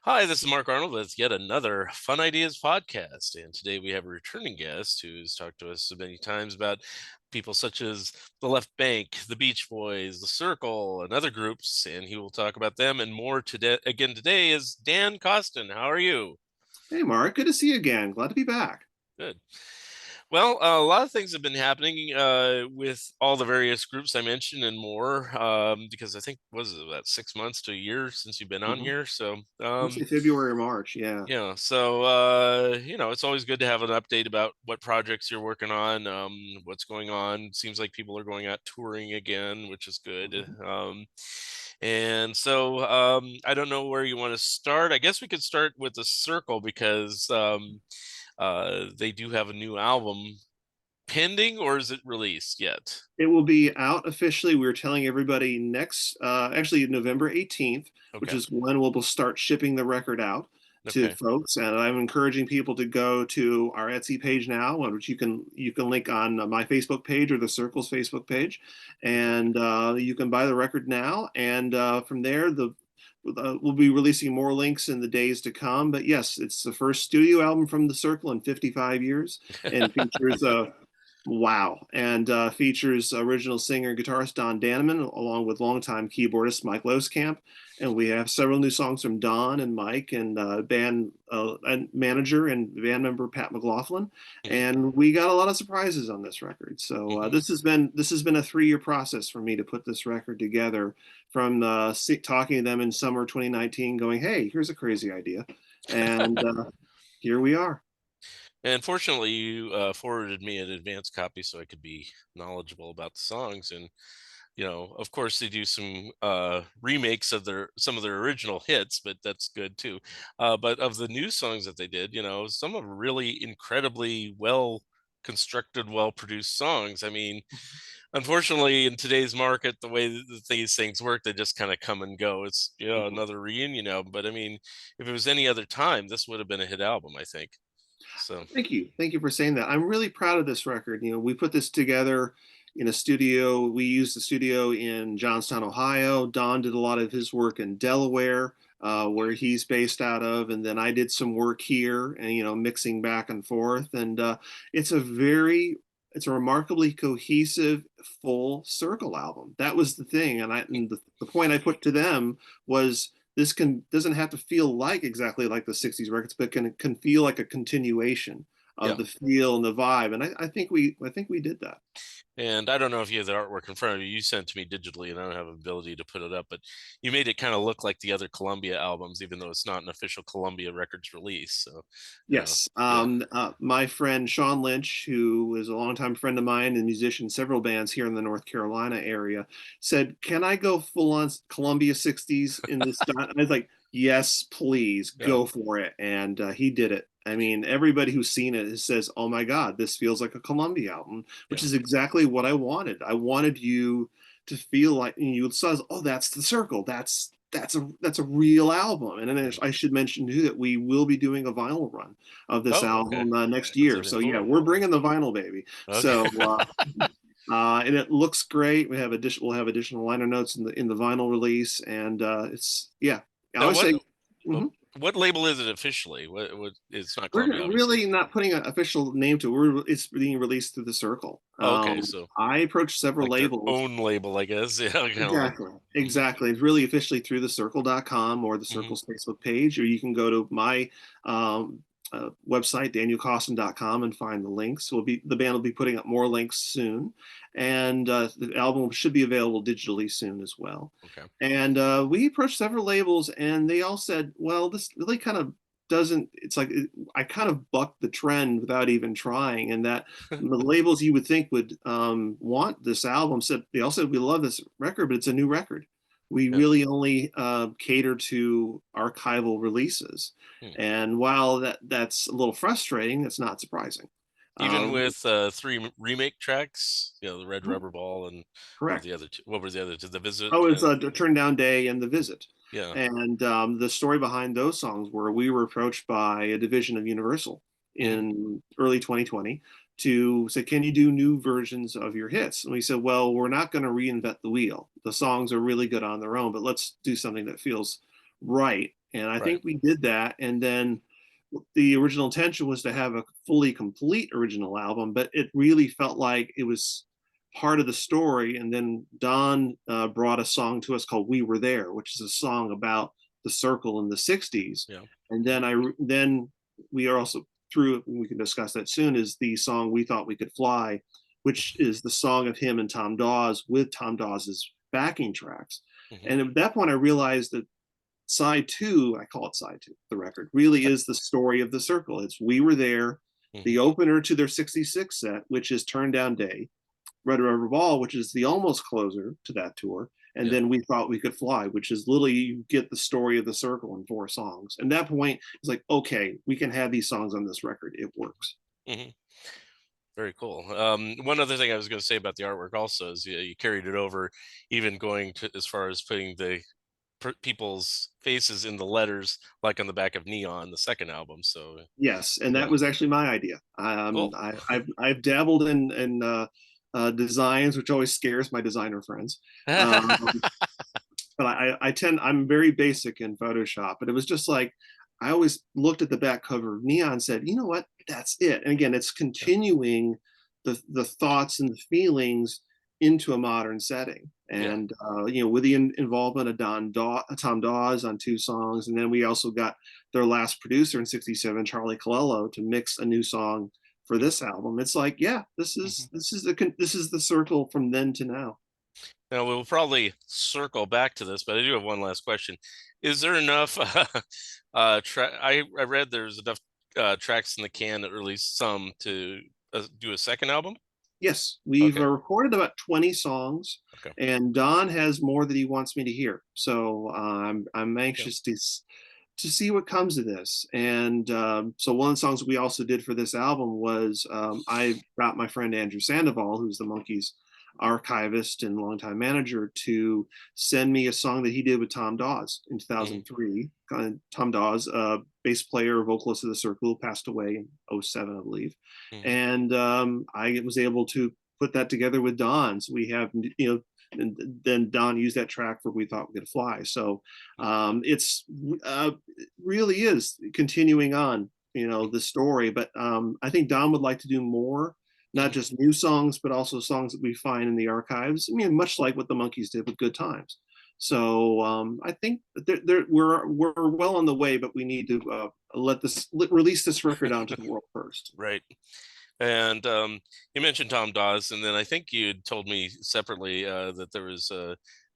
Hi, this is Mark Arnold with yet another Fun Ideas podcast. And today we have a returning guest who's talked to us many times about people such as the Left Bank, the Beach Boys, the Cyrkle, and other groups. And he will talk about them and more today. Again, today is Dan Coston. How are you? Hey, Mark. Good to see you again. Glad to be back. Good. Well, a lot of things have been happening with all the various groups I mentioned and more. Because I think was it about 6 months to a year since you've been on hmm here. So I'll say February or March. Yeah. yeah, so it's always good to have an update about what projects you're working on, what's going on. Seems like people are going out touring again, which is good. Mhm. I don't know where you want to start. I guess we could start with the Circle because they do have a new album pending, or is it released yet? It will be out officially. We're telling everybody actually November 18th, which Okay, is when we'll start shipping the record out to okay, folks. And I'm encouraging people to go to our Etsy page now, which you can link on my Facebook page or the Circle's Facebook page, okay. and you can buy the record now. And from there, we'll be releasing more links in the days to come. But yes, it's the first studio album from the Circle in 55 years, and features wow, and features original singer and guitarist Don Daneman, along with longtime keyboardist Mike Loskamp. And we have several new songs from Don and Mike, and band and manager and band member Pat McLaughlin. Mhm, And we got a lot of surprises on this record. So mhm. this has been a 3 year process for me to put this record together. From talking to them in summer 2019, going, "Hey, here's a crazy idea," and here we are. And fortunately, you forwarded me an advanced copy so I could be knowledgeable about the songs. And of course, they do some remakes of their some of their original hits, but that's good too. But of the new songs that they did, some of really incredibly well constructed, well produced songs. I mean, unfortunately, in today's market, the way that these things work, they just kind of come and go. It's Mhm. another reunion album. But I mean, if it was any other time, this would have been a hit album, I think. So. Thank you. Thank you for saying that. I'm really proud of this record. We put this together in a studio. We used the studio in Johnstown, Ohio. Don did a lot of his work in Delaware, where he's based out of, and then I did some work here, and mixing back and forth. And it's a very, it's a remarkably cohesive, full Circle album. That was the thing, and the point I put to them was this can doesn't have to feel like exactly like the 60s records, but can feel like a continuation of Yeah. the feel and the vibe. And I think we did that. And I don't know if you have the artwork in front of you. You sent it to me digitally, and I don't have the ability to put it up. But you made it kind of look like the other Columbia albums, even though it's not an official Columbia Records release. So, Yes. yeah. My friend Sean Lynch, who is a longtime friend of mine and musician, several bands here in the North Carolina area, said, "Can I go full on Columbia 60s in this style?" And I was like, "Yes, please Yeah, go for it." And he did it. I mean, everybody who's seen it says, "Oh my God, this feels like a Columbia album," which yeah, is exactly what I wanted. I wanted you to feel like you says, "Oh, that's the Circle. That's a real album." And then yeah. I should mention too that we will be doing a vinyl run of this Oh, okay. album next That's year. even So yeah, cooler. we're bringing the vinyl, baby. Okay. So and it looks great. We'll have additional liner notes in the vinyl release, and it's yeah. I Now, would what say. uh, Mhm. what label is it officially? What it's not Columbia, We're obviously. really not putting an official name to it. It's being released through the Circle. Oh, okay, so I approached several like their labels. own label, I guess. Yeah, kind of like. Exactly. Mhm, Exactly. It's really officially through thecircle.com or the mhm, Circle's Facebook page, or you can go to my website, danielcostin.com, and find the links. The band will be putting up more links soon, and the album should be available digitally soon as well. okay. And we approached several labels, and they all said, "Well, this really kind of doesn't." It's like I kind of bucked the trend without even trying, and that the labels you would think would want this album said they all said we love this record, but it's a new record. We Yeah. really only cater to archival releases, Hmm. and while that's a little frustrating, it's not surprising. Even Uh, with three remake tracks, the Red mhm, Rubber Ball and what were the correct. other two? What were the other two? The Visit Oh, it's and Turn Down Day and The Visit. yeah. And the story behind those songs were we were approached by a division of Universal Mhm. in early 2020 to say, "Can you do new versions of your hits?" And we said, "Well, we're not going to reinvent the wheel. The songs are really good on their own, but let's do something that feels right And I Right. think we did that. And then the original intention was to have a fully complete original album, but it really felt like it was part of the story. And then Don brought a song to us called "We Were There," which is a song about the Cyrkle in the '60s. Yeah. And Hmm. then we are also through. We can discuss that soon. Is the song "We Thought We Could Fly," which is the song of him and Tom Dawes with Tom Dawes's backing tracks. Hmm. And at that point, I realized that side two, I call it side two, the record really is the story of the Cyrkle. It's "We Were There," Hmm. the opener to their '66 set, which is "Turn Down Day," "Red Rubber Ball," which is the almost closer to that tour, and Yeah. then "We Thought We Could Fly," which is literally you get the story of the Cyrkle in 4 songs. And at that point, it's like, okay, we can have these songs on this record. It works. Hmm. Very cool. One other thing I was going to say about the artwork also is you carried it over, even going to as far as putting the people's faces in the letters, like on the back of Neon, the second album. So Yes, and that yeah, was actually my idea. cool. I've dabbled in designs, which always scares my designer friends. Um, but I'm very basic in Photoshop, but it was just like I always looked at the back cover of Neon and said, you know what, that's it. And again, it's Yeah. continuing the thoughts and the feelings into a modern setting. Yeah. And with the involvement of Tom Dawes on 2 songs, and then we also got their last producer in '67, Charlie Colello, to mix a new song for this album. It's like, yeah, Mhm. this is the Cyrkle from then to now. Now we'll probably circle back to this, but I do have one last question. Is there enough? I read there's enough tracks in the can, at least some, to do a second album. Yes, we've Okay. recorded about 20 songs, Okay. and Don has more that he wants me to hear. So I'm Yeah. anxious to see what comes of this. And so one of the songs that we also did for this album was I got my friend Andrew Sandoval, who's the Monkees archivist and longtime manager, to send me a song that he did with Tom Dawes in Hmm. 2003. Tom Dawes, bass player, vocalist of the Cyrkle, passed away in '07, I believe. Hmm. And I was able to put that together with Don. So we have, and then Don used that track for "We Thought We Could Fly." So it's really is continuing on, the story. But I think Don would like to do more, not Hmm. just new songs, but also songs that we find in the archives. I mean, much like what the Monkees did with "Good Times." So I think that we're well on the way, but we need to release this record out to the world first. Right. And you mentioned Tom Dawes, and then I think you had told me separately that there was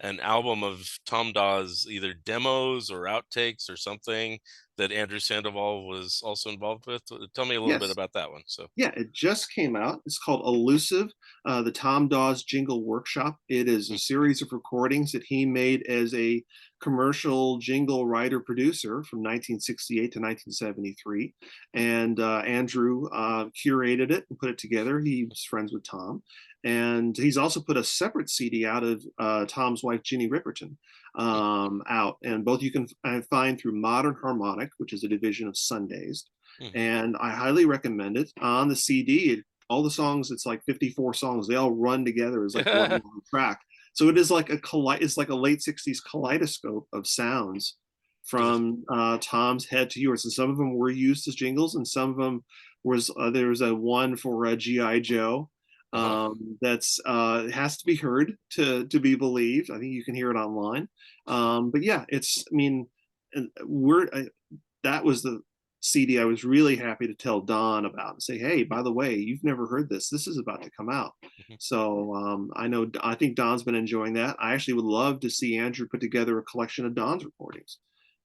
an album of Tom Dawes, either demos or outtakes or something that Andrew Sandoval was also involved with. Tell me a little bit Yes. about that one. So, Yeah, it just came out. It's called Elusive, the Tom Dawes Jingle Workshop. It is a mm, series of recordings that he made as a commercial jingle writer producer from 1968 to 1973. And Andrew curated it and put it together. He was friends with Tom. And he's also put a separate CD out of Tom's wife, Ginny Ripperton, mm, out. And both you can find through Modern Harmonic, which is a division of Sundays, mm. and I highly recommend it. On the CD, all the songs, it's like 54 songs. They all run together as like one long track. So it is like it's like a late '60s kaleidoscope of sounds So this, from Tom's head to yours. And some of them were used as jingles, and some of them was there was a one for GI Joe uh-huh. that's has to be heard to be believed. I think you can hear it online. But yeah, it's I mean, that was the CD I was really happy to tell Don about and say, hey, by the way, you've never heard this. This is about to come out. Mhm. So I think Don's been enjoying that. I actually would love to see Andrew put together a collection of Don's recordings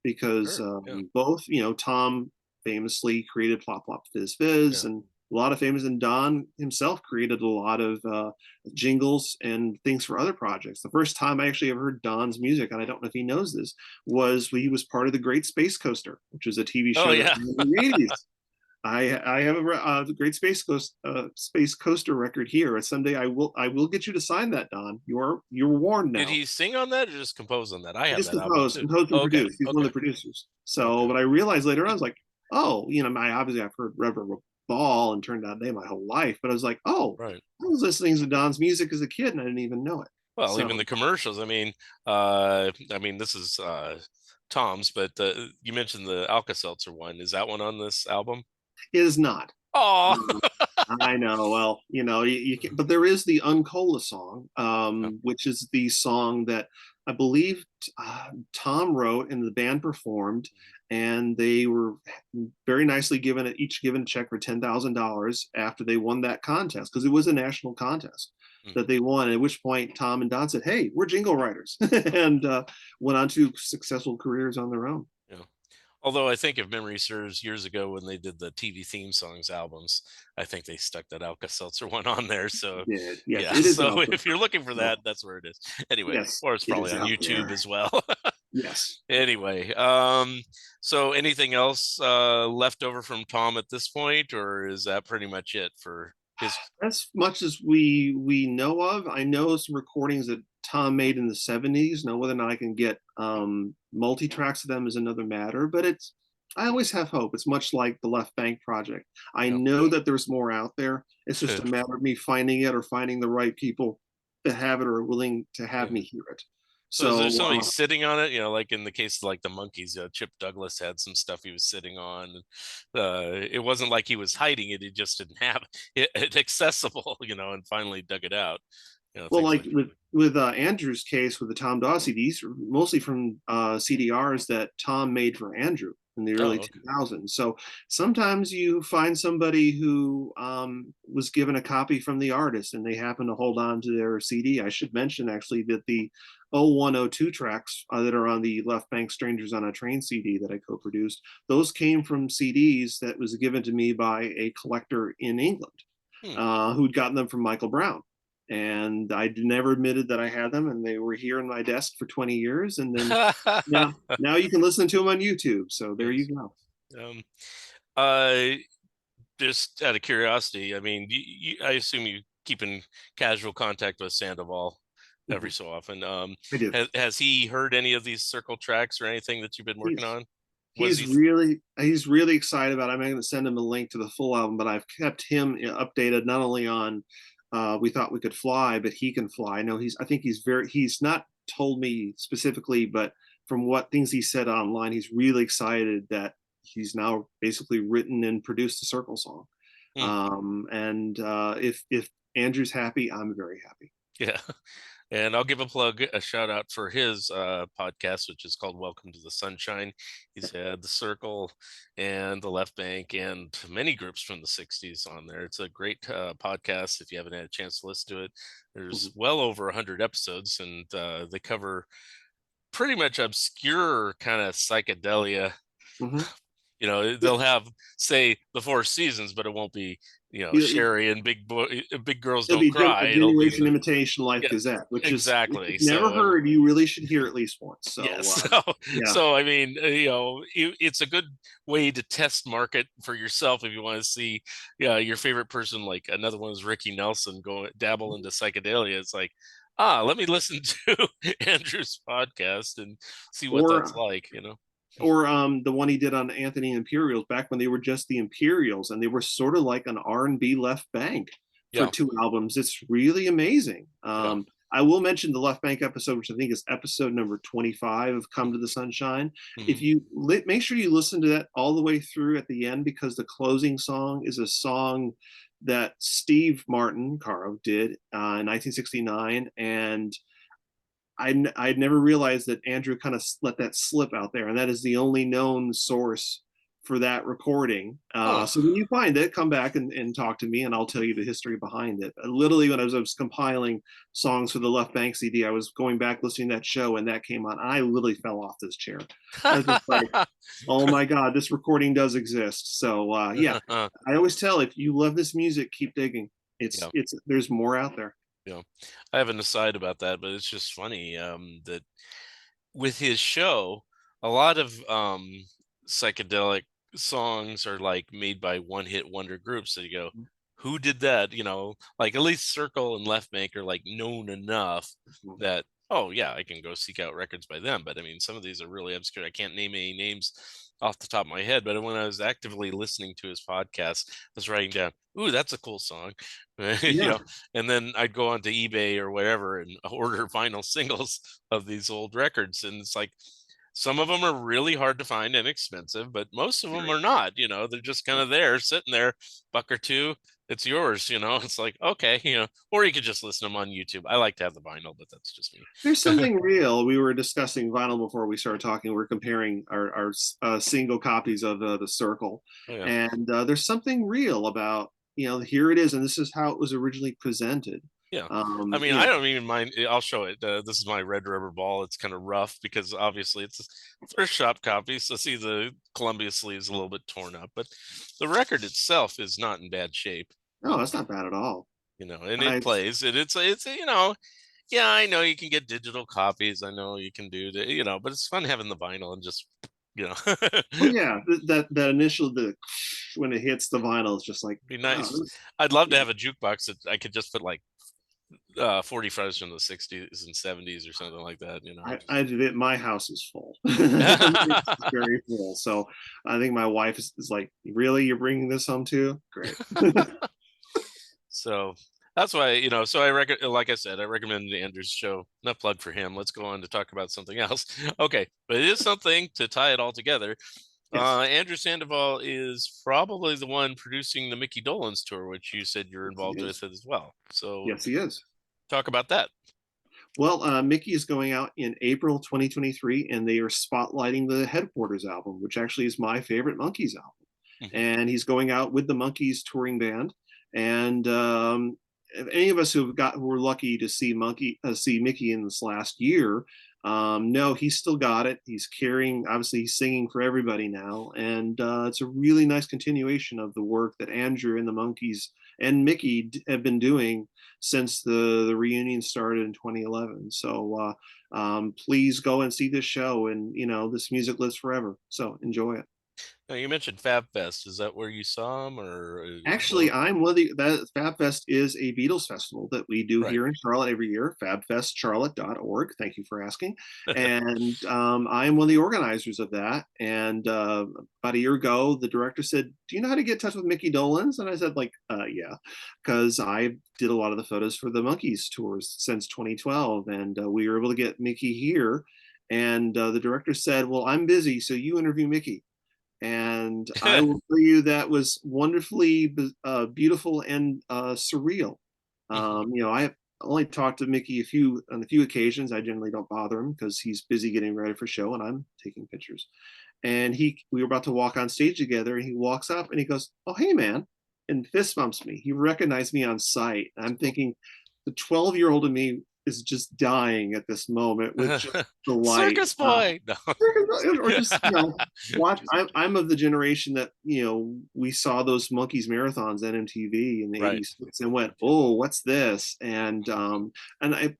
because Sure. Yeah. both, Tom famously created Plop Plop Fizz Fizz Yeah. and a lot of famous, and Don himself created a lot of jingles and things for other projects. The first time I actually ever heard Don's music, and I don't know if he knows this, was when he was part of the Great Space Coaster, which was a TV Oh show that yeah. ran in the '80s. I have the Great Space Coaster record here. Someday I will get you to sign that, Don. You're warned Did now. he sing on that or just compose on that? I He have just that album composed, too. composed and Oh, okay. produced. He's one of Okay. the producers. So, Okay. but I realized later on, I was like, oh, obviously I've heard Rubber Ball and Turned Out Day my whole life, but I was like, oh, Right. I was listening to Don's music as a kid and I didn't even know it. Well, even So the commercials. I mean, this is Tom's, but you mentioned the Alka-Seltzer one. Is that one on this album? It is not. Oh, I know. Well, you can, but there is the Uncola song, yeah. which is the song that I believe Tom wrote and the band performed, and they were very nicely each given a check for $10,000 after they won that contest because it was a national contest that Mhm. they won. At which point, Tom and Don said, "Hey, we're jingle writers," and went on to successful careers on their own. Yeah. Although I think if memory serves, years ago when they did the TV theme songs albums, I think they stuck that Alka-Seltzer one on there. So Did yes, yeah, it is so out if there. you're looking for So that, that's where it is. Anyway, yes, or it's it probably is on out YouTube there. as well. Yes. Anyway, so anything else left over from Tom at this point, or is that pretty much it for his? As much as we know of, I know some recordings that Tom made in the '70s. Now, whether or not I can get multi tracks of them is another matter. But it's I always have hope. It's much like the Left Bank project. I You know, know that there's more out there. It's just a matter of me finding it or finding the right people that have it or are willing to have me yeah. hear it. So is there So somebody sitting on it? You know, like in the case of like the Monkees, Chip Douglas had some stuff he was sitting on. It wasn't like he was hiding it; he just didn't have it accessible, and finally dug it out. Well, Things like like with Andrew's case with the Tom Dawsey, these are mostly from CDRs that Tom made for Andrew in the early oh, okay, 2000s. So sometimes you find somebody who was given a copy from the artist and they happen to hold on to their CD. I should mention actually that the 0102 tracks that are on the Left Bank Strangers on a Train CD that I co-produced, those came from CDs that was given to me by a collector in England hmm. who'd gotten them from Michael Brown. And I never admitted that I had them, and they were here in my desk for 20 years. And then now you can listen to them on YouTube. So there Yes. you go. Um, uh, just out of curiosity, I mean, I assume you keep in casual contact with Sandoval every Mhm. so often. I do. Has he heard any of these Circle tracks or anything that you've been working He's on? Was he's he? really excited about it. I'm not going to send him a link to the full album, but I've kept him updated not only on We Thought We Could Fly, but He Can Fly. I think he's not told me specifically, but from what things he said online, he's really excited that he's now basically written and produced a Circle song. Hmm, And if Andrew's happy, I'm very happy. yeah. And I'll give a shout out for his podcast, which is called Welcome to the Sunshine. He's had the Circle and the Left Bank and many groups from the 60s on there. It's a great podcast if you haven't had a chance to listen to it. There's Mhm. well over 100 episodes, and they cover pretty much obscure kind of psychedelia. Mhm. They'll have, say, the Four Seasons, but it won't be, It, Sherry and Big Girls It'll Don't be Cry. a It'll be Generation Imitation Life yeah, Gazette, which is if exactly. you've never So heard, you really should hear at least once. yes. So So, yeah. so I mean, it's a good way to test market for yourself if you want to see, yeah, your favorite person. Like another one is Ricky Nelson go dabble into psychedelia. It's like, let me listen to Andrew's podcast and see what that's Or like. the one he did on Anthony Imperials back when they were just the Imperials and they were sort of like an R&B Left Bank for Yeah, two albums. It's really amazing. yeah. I will mention the Left Bank episode, which I think is episode number 25 of Come to the Sunshine. If Mm-hmm. you make sure you listen to that all the way through at the end, because the closing song is a song that Steve Martin Caro did in 1969, and I'd never realized that Andrew kind of let that slip out there, and that is the only known source for that recording. Oh, So when you find it, come back and talk to me, and I'll tell you the history behind it. Literally, when I was compiling songs for the Left Bank CD, I was going back listening to that show, and that came on. I literally fell off this chair. I was just like, "Oh my god, this recording does exist." So yeah, I always tell if you love this music, keep digging. yeah. It's there's more out there. Yeah, I have an aside about that, but it's just funny that with his show, a lot of psychedelic songs are like made by one hit wonder groups that you go, who did that? Like at least Circle and Left Bank are like known enough that, oh yeah, I can go seek out records by them. But I mean, some of these are really obscure. I can't name any names off the top of my head, but when I was actively listening to his podcast, I was writing down, ooh, that's a cool song. you Yeah. know, and then I'd go onto eBay or whatever and order vinyl singles of these old records, and it's like Some of them are really hard to find and expensive, but most of them Very. are not. They're just kind Yeah. of there, sitting there, buck or two. It's yours. It's like, okay, or you could just listen to them on YouTube. I like to have the vinyl, but that's just me. There's something real. We were discussing vinyl before we started talking. We're comparing our single copies of the Cyrkle, Oh, yeah. and there's something real about here it is, and this is how it was originally presented. Yeah. I Um, mean, you I know, don't even mind. I'll show it. This is my red rubber ball. It's kind of rough because obviously it's a thrift shop copy. So see the Columbia sleeves a little bit torn up, but the record itself is not in bad shape. no, that's not bad at all. And it I plays. It's yeah, I know you can get digital copies. I know you can do but it's fun having the vinyl and just you know Oh yeah, that initial the when it hits the vinyl, it's just like be wow. nice. I'd love to Yeah, have a jukebox that I could just put like 45s from the 60s and 70s or something like that. I did it. My house is full. It's very full. So I think my wife is like, really, you're bringing this home too? Great. So that's why, so like I said, I recommend Andrew's show. Enough plug for him. Let's go on to talk about something else. Okay, but it is something to tie it all together. Yes. Andrew Sandoval is probably the one producing the Mickey Dolenz tour, which you said you're Yes, he involved with is. it as well. So Yes, he is. talk about that. Well, Mickey is going out in April 2023, and they are spotlighting the Headquarters album, which actually is my favorite Monkees album. Hmm. And he's going out with the Monkees touring band. And if any of us who were lucky to see Mickey in this last year, no, he's still got it. He's carrying, obviously, he's singing for everybody now, and it's a really nice continuation of the work that Andrew and the Monkees and Mickey have been doing since the reunion started in 2011. So please go and see this show, and this music lives forever. So enjoy it. Now you mentioned Fab Fest. Is that where you saw him, or Actually, I'm one of the that FabFest is a Beatles festival that we do right? here in Charlotte every year. FabFestCharlotte.org. Thank you for asking. And I am one of the organizers of that. And about a year ago, the director said, "Do you know how to get in touch with Mickey Dolenz?" And I said, "Like, yeah," because I did a lot of the photos for the Monkees tours since 2012, and we were able to get Mickey here. And the director said, "Well, I'm busy, so you interview Mickey." And I will tell you that was wonderfully beautiful and surreal. Hmm. I only talked to Mickey on a few occasions. I generally don't bother him because he's busy getting ready for show, and I'm taking pictures. And we were about to walk on stage together, and he walks up and he goes, "Oh, hey, man," and fist bumps me. He recognized me on sight. I'm thinking, the 12-year-old in me is just dying at this moment with just delight. Circus boy. No. Or just watch. I'm of the generation that we saw those Monkeys marathons on MTV in the Right. '86 and went, "Oh, what's this?" And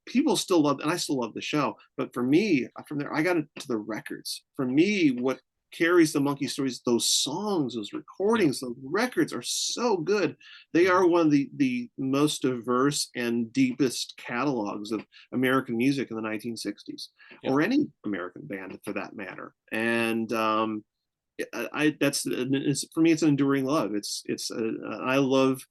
people still love, and I still love the show. But for me, from there, I got into the records. For me, what carries the Monkey stories, those songs, those Yeah. recordings, those records are so good. They Hmm. are one of the most diverse and deepest catalogs of American music in the 1960s, Yeah. or any American band for that matter. And that's for me, it's an enduring love. I love.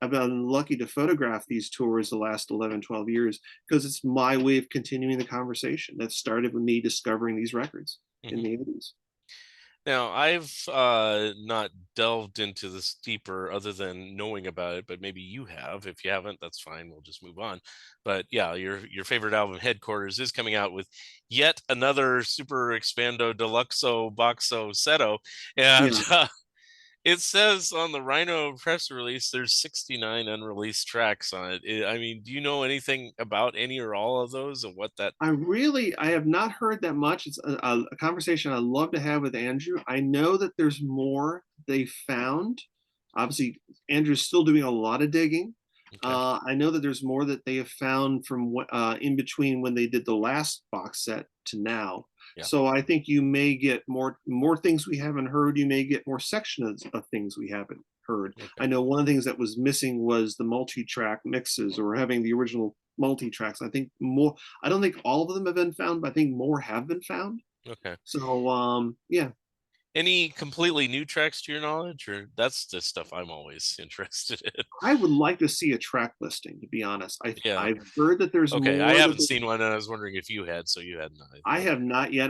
I've been lucky to photograph these tours the last 11, 12 years because it's my way of continuing the conversation that started with me discovering these records in Hmm. the 80s. Now, I've not delved into this deeper other than knowing about it, but maybe you have. If you haven't, that's fine. We'll just move on. But yeah, your favorite album, Headquarters, is coming out with yet another Super Expando Deluxo Boxo Seto. And Yeah, it says on the Rhino press release there's 69 unreleased tracks on it. I mean, do you know anything about any or all of those and what that? I have not heard that much. It's a conversation I love to have with Andrew. I know that there's more they found. Obviously, Andrew's still doing a lot of digging. Okay. I know that there's more that they have found from in between when they did the last box set to now. Yeah. So I think you may get more things we haven't heard. You may get more sections of things we haven't heard. Okay. I know one of the things that was missing was the multi-track mixes or having the original multi-tracks. I think more. I don't think all of them have been found, but I think more have been found. Okay. So yeah, Any completely new tracks to your knowledge, or that's the stuff I'm always interested in? I would like to see a track listing, to be honest. Yeah. I've heard that there's Okay. I more that haven't seen one, and I was wondering if you had, so you hadn't I either. have not yet.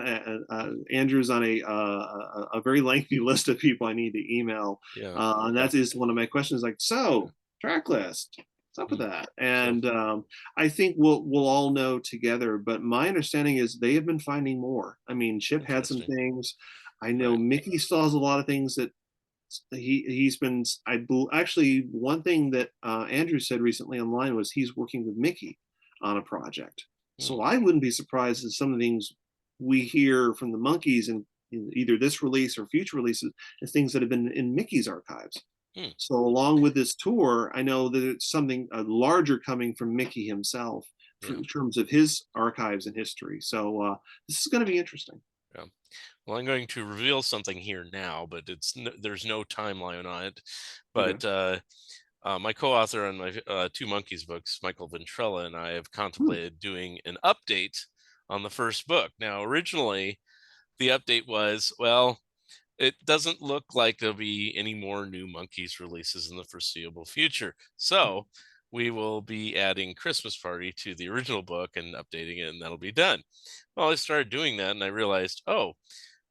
Andrew's on a very lengthy list of people I need to email, Yeah. and that is one of my questions. Like, Yeah. so track list, what's up with Mm. that? So And I think we'll all know together. But my understanding is they have been finding more. I mean, Chip had some interesting. things. I know Right. Mickey still has a lot of things that he's been. Actually, one thing that Andrew said recently online was he's working with Mickey on a project. Hmm. So I wouldn't be surprised if some of the things we hear from the monkeys in either this release or future releases is things that have been in Mickey's archives. Hmm. So along with this tour, I know that it's something larger coming from Mickey himself Yeah. in terms of his archives and history. So this is going to be interesting. Yeah. Well, I'm going to reveal something here now, but there's no timeline on it. Okay. But my co-author on my Two Monkeys books, Michael Ventrella, and I have Hmm. contemplated doing an update on the first book. Now, originally, the update was, well, it doesn't look like there'll be any more new Monkeys releases in the foreseeable future. So we will be adding Christmas Party to the original book and updating it, and that'll be done. Well, I started doing that, and I realized, oh,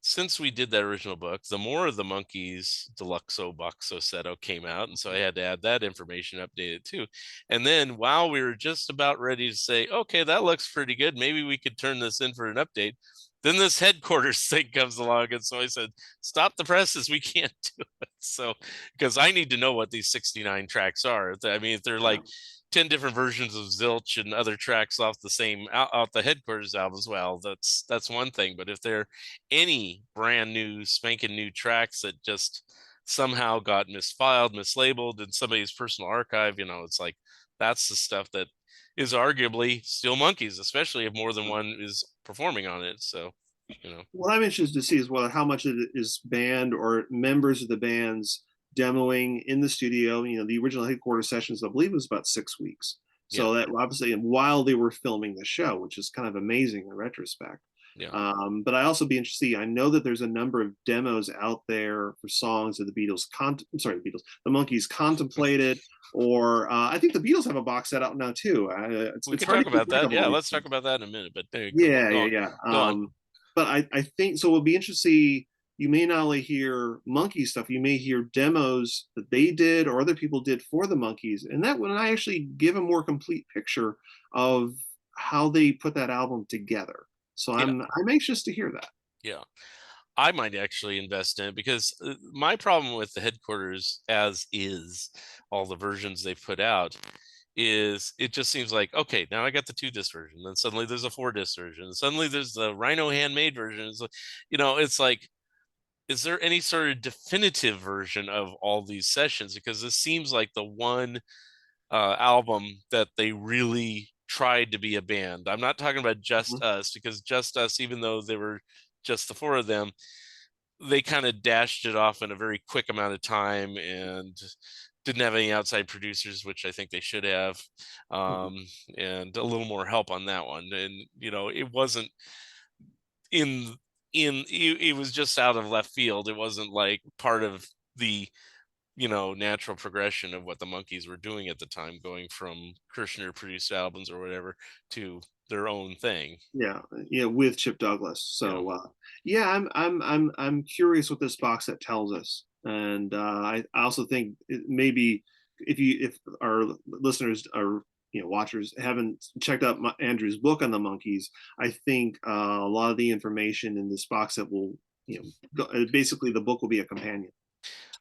since we did that original book, the More of the Monkeys Deluxo Boxo Seto came out, and so I had to add that information, update it too. And then while we were just about ready to say, okay, that looks pretty good, maybe we could turn this in for an update, then this headquarters thing comes along, and so I said, stop the presses, we can't do it. So because I need to know what these 69 tracks are. I mean, if they're Yeah. like 10 different versions of Zilch and other tracks off the same out the headquarters albums, well, that's one thing. But if they're any brand new spanking new tracks that just somehow got misfiled, mislabeled in somebody's personal archive, it's like that's the stuff that is arguably still Monkeys, especially if more than one is performing on it. So, you know, What I'm interested to see is whether how much of it is band or members of the bands demoing in the studio. The original headquarters sessions, I believe, was about 6 weeks. yeah, So that obviously, and while they were filming the show, which is kind of amazing in retrospect. yeah. But I also be interested to see. I know that there's a number of demos out there for songs that the Beatles, I'm sorry, the Beatles, the Monkeys contemplated, or I think the Beatles have a box set out now too. We It's could hard to talk keep about track that. of all Yeah, these let's talk things. about that in a minute. But there, Yeah, go yeah, on, yeah. go on. But I think so. It'll be interesting to see. You may not only hear monkey stuff, you may hear demos that they did or other people did for the monkeys, and that would I actually give a more complete picture of how they put that album together. So Yeah, I'm anxious to hear that. yeah. I might actually invest in it because my problem with the headquarters, as is all the versions they've put out, is it just seems like, okay, now I got the 2 disc version, then suddenly there's a 4 disc version, and suddenly there's the Rhino handmade version. It's like, is there any sort of definitive version of all these sessions? Because this seems like the one album that they really tried to be a band. I'm not talking about Just Mhm, Us, because Just Us, even though they were just the 4 of them, they kind of dashed it off in a very quick amount of time and didn't have any outside producers, which I think they should have, mhm. um, and a little more help on that one. And it wasn't in it was just out of left field. It wasn't like part of the natural progression of what the Monkeys were doing at the time, going from Kirshner produced albums or whatever to their own thing. Yeah, yeah, with Chip Douglas. Yeah, So yeah, I'm curious what this box set tells us, and I also think maybe if our listeners or watchers haven't checked out Andrew's book on the monkeys, I think a lot of the information in this box set will basically the book will be a companion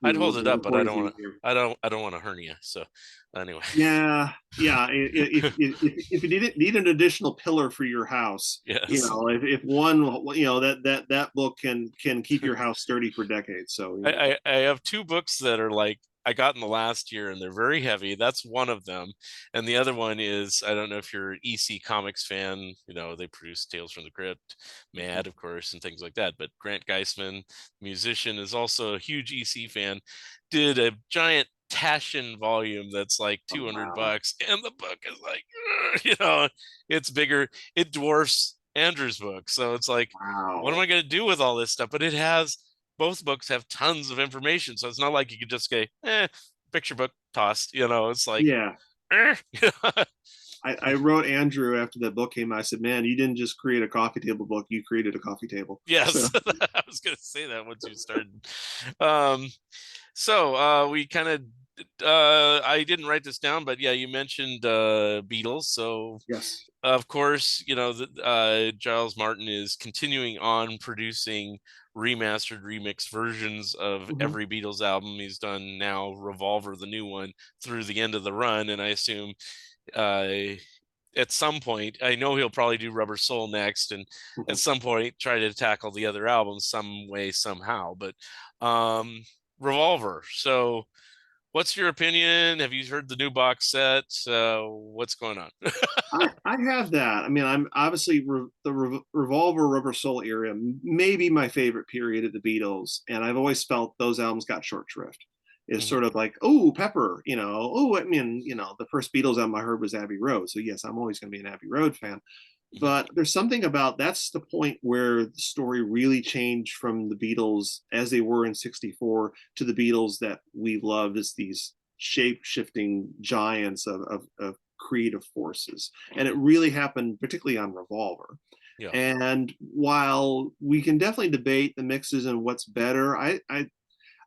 I'd to hold it the up, but I recordings don't that want you to. hear. I don't want a hernia. So anyway, Yeah, yeah. If you need an additional pillar for your house, yes. if one, that book can keep your house sturdy for decades. So I have 2 books that are like I got in the last year, and they're very heavy. That's one of them, and the other one is, I don't know if you're an EC Comics fan. They produce Tales from the Crypt, Mad, of course, and things like that. But Grant Geisman, musician, is also a huge EC fan. Did a giant Taschen volume that's like oh, 200 wow, bucks, and the book is like, it's bigger. It dwarfs Andrew's book, so it's like, what am wow, I going to do with all this stuff? But it has both books have tons of information, so it's not like you could just say, picture book tossed. It's like, Yeah. eh. I wrote Andrew after that book came out. I said, "Man, you didn't just create a coffee table book; you created a coffee table." So Yes, I was gonna say that once you started. Um, so we kind of I didn't write this down, but yeah, you mentioned Beatles. So yes. of course, Giles Martin is continuing on producing remastered remix versions of Hmm. every Beatles album. He's done now Revolver, the new one, through the end of the run, and I assume uh at some point, I know he'll probably do Rubber Soul next, and at Hmm. some point try to tackle the other albums some way somehow. But um, Revolver. So, what's your opinion? Have you heard the new box set? What's going on? I have that. I mean, I'm obviously Revolver Rubber Soul era, maybe my favorite period of the Beatles, and I've always felt those albums got short shrift. It's Mhm, sort of like, oh, Pepper, oh, I mean, the first Beatles album I heard was Abbey Road, so yes, I'm always going to be an Abbey Road fan. mhm, But there's something about that's the point where the story really changed from the Beatles as they were in '64 to the Beatles that we love as these shape shifting giants of creative forces. And it really happened, particularly on Revolver. yeah. And while we can definitely debate the mixes and what's better,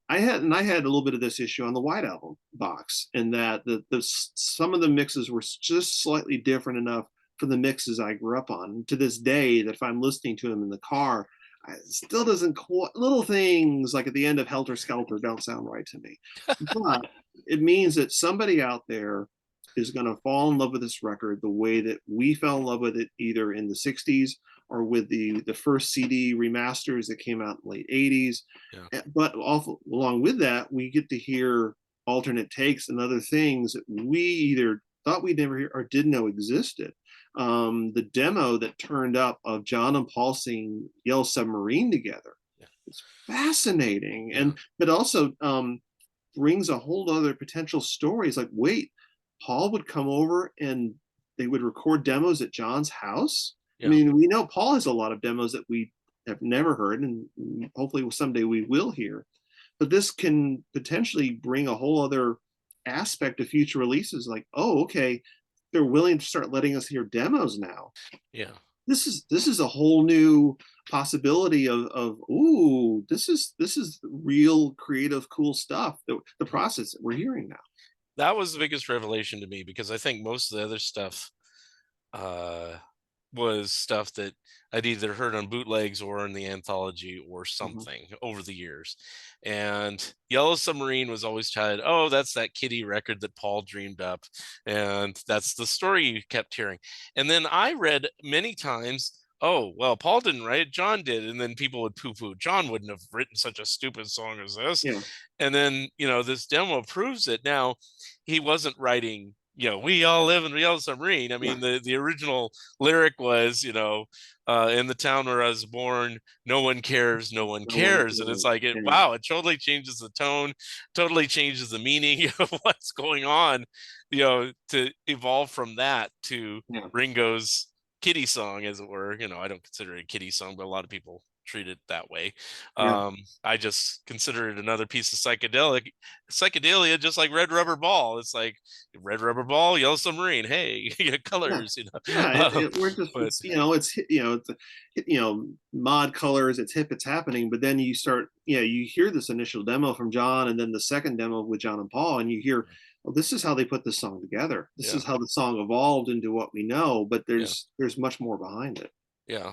I had a little bit of this issue on the White Album box, in that the some of the mixes were just slightly different enough for the mixes I grew up on. To this day, that if I'm listening to them in the car, it still doesn't quite, little things like at the end of Helter Skelter don't sound right to me. But it means that somebody out there is going to fall in love with this record the way that we fell in love with it, either in the '60s or with the first CD remasters that came out in the late '80s. Yeah, But also, along with that, we get to hear alternate takes and other things that we either thought we'd never hear or didn't know existed. The demo that turned up of John and Paul singing Yellow Submarine together, yeah, it's fascinating. yeah, And but also brings a whole other potential stories. Like, wait, Paul would come over and they would record demos at John's house. I yeah, mean, we know Paul has a lot of demos that we have never heard, and hopefully someday we will hear. But this can potentially bring a whole other aspect of future releases. Like, oh, okay, they're willing to start letting us hear demos now. yeah. This is a whole new possibility of ooh, this is real creative cool stuff, the Mhm. process that we're hearing now. That was the biggest revelation to me because I think most of the other stuff uh, was stuff that I'd either heard on bootlegs or in the anthology or Mhm. something over the years. And Yellow Submarine was always tied, oh, that's that Kitty record that Paul dreamed up. And that's the story you kept hearing. And then I read many times, oh, well, Paul didn't write it, John did. And then people would poo poo. John wouldn't have written such a stupid song as this. Yeah, And then, this demo proves it. Now, he wasn't writing, we all live in the Yellow Submarine. I yeah, mean, the original lyric was, in the town where I was born, no one cares, no one no one cares. And it's cares. like, Yeah, wow, it totally changes the tone, totally changes the meaning of what's going on, to evolve from that to yeah, Ringo's Kitty song, as it were. I don't consider it a Kitty song, but a lot of people treat it that way. yeah, I just consider it another piece of psychedelia, just like Red Rubber Ball. It's like Red Rubber Ball, Yellow Submarine. Hey, yeah. colors, Yeah, we're just but it's mod colors, it's hip, it's happening. But then you start, you hear this initial demo from John, and then the second demo with John and Paul, and you hear, well, this is how they put this song together. This yeah, is how the song evolved into what we know. But yeah, there's much more behind it. yeah.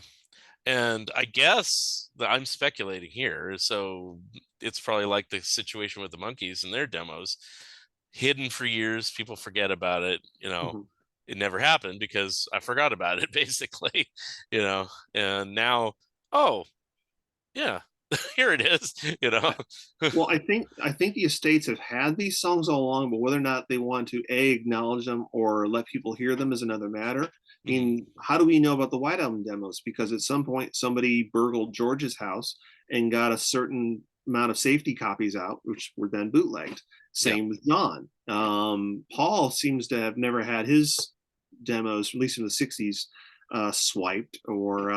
And I guess that I'm speculating here, so it's probably like the situation with the Monkeys and their demos, hidden for years. People forget about it. Mhm. It never happened because I forgot about it, basically. And now, oh yeah, here it is. Well, I think the estates have had these songs all along, but whether or not they want to acknowledge them or let people hear them is another matter. I Mhm. mean, how do we know about the White Album demos? Because at some point somebody burgled George's house and got a certain amount of safety copies out, which were then bootlegged. Yeah, Same with John. Paul seems to have never had his demos, at least in the '60s, swiped, or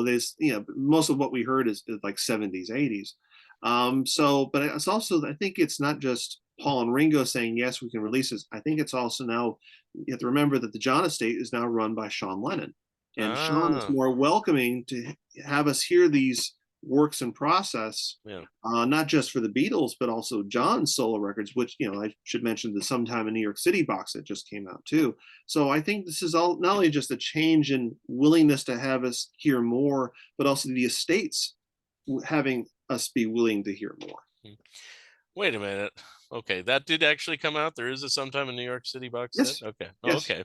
there's most of what we heard is like '70s, '80s. But it's also, I think it's not just Paul and Ringo saying yes, we can release this. I think it's also now, you have to remember that the John estate is now run by Sean Lennon, and Sean is Ah, more welcoming to have us hear these works in process, yeah. not just for the Beatles, but also John's solo records, which, I should mention the Sometime in New York City box that just came out too. So I think this is all not only just a change in willingness to have us hear more, but also the estates having us be willing to hear more. Hmm. Wait a minute. Okay, that did actually come out. There is a Sometime in New York City box set. Yes, Okay. Oh, yes, okay.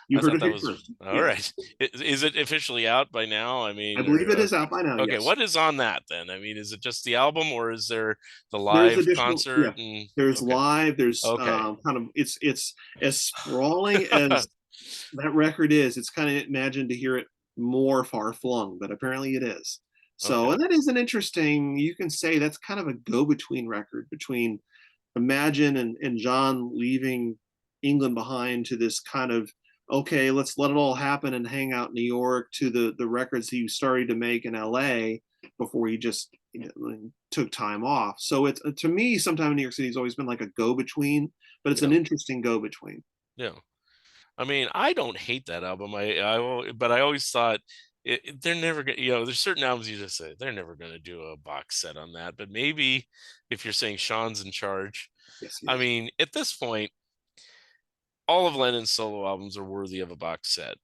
you I heard thought it that here was first. all Yes, right. Is it officially out by now? I I mean, believe or it is out by now. okay, Yes, what is on that then? I mean, is it just the album or is there the there's live additional. concert Yeah, and there's okay. live. There's Okay. kind of, it's as sprawling as that record is. It's kind of imagined to hear it more far flung, but apparently it is. So, Okay. and that is an interesting. You can say that's kind of a go between record between Imagine and John leaving England behind to this kind of, okay, let's let it all happen and hang out in New York, to the records he started to make in LA before he just, took time off. So it's, to me, sometime in New York City has always been like a go between, but it's an Yeah. interesting go between. Yeah. I mean, I don't hate that album. But I always thought they're never gonna. There's certain albums you just say they're never gonna do a box set on that. But maybe if you're saying Sean's in charge, Yes, he I is. mean, at this point, all of Lennon's solo albums are worthy of a box set,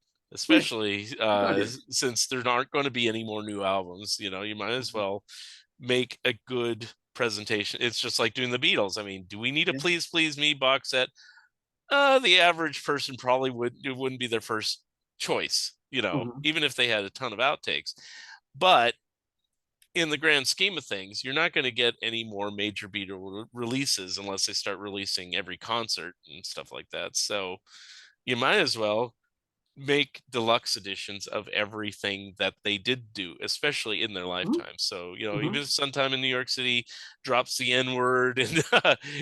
Oh, yeah, especially without you. since there aren't going to be any more new albums. You might as Mhm. well make a good presentation. It's just like doing the Beatles. I mean, do we need a Yeah. Please Please Me box set? The average person probably it wouldn't be their first choice, Mhm. even if they had a ton of outtakes. But in the grand scheme of things, you're not going to get any more major Beatle releases unless they start releasing every concert and stuff like that. So you might as well make deluxe editions of everything that they did do, especially in their Mhm. lifetime. So, Mhm. even if Sometime in New York City drops the N word, and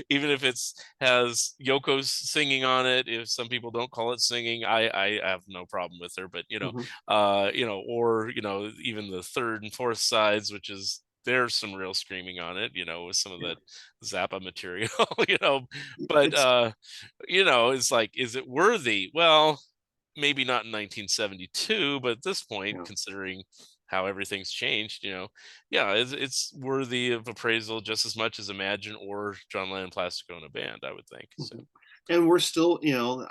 even if it's has Yoko's singing on it, if some people don't call it singing, I have no problem with her. But Mhm. or even the third and fourth sides, which is there's some real screaming on it, with some of Yeah. that Zappa material, but It's it's like, is it worthy? Well, maybe not in 1972, but at this point, yeah. considering how everything's changed, yeah, it's worthy of appraisal just as much as Imagine or John Lennon Plastic Ono Band, I would think. So, Mhm. And we're still,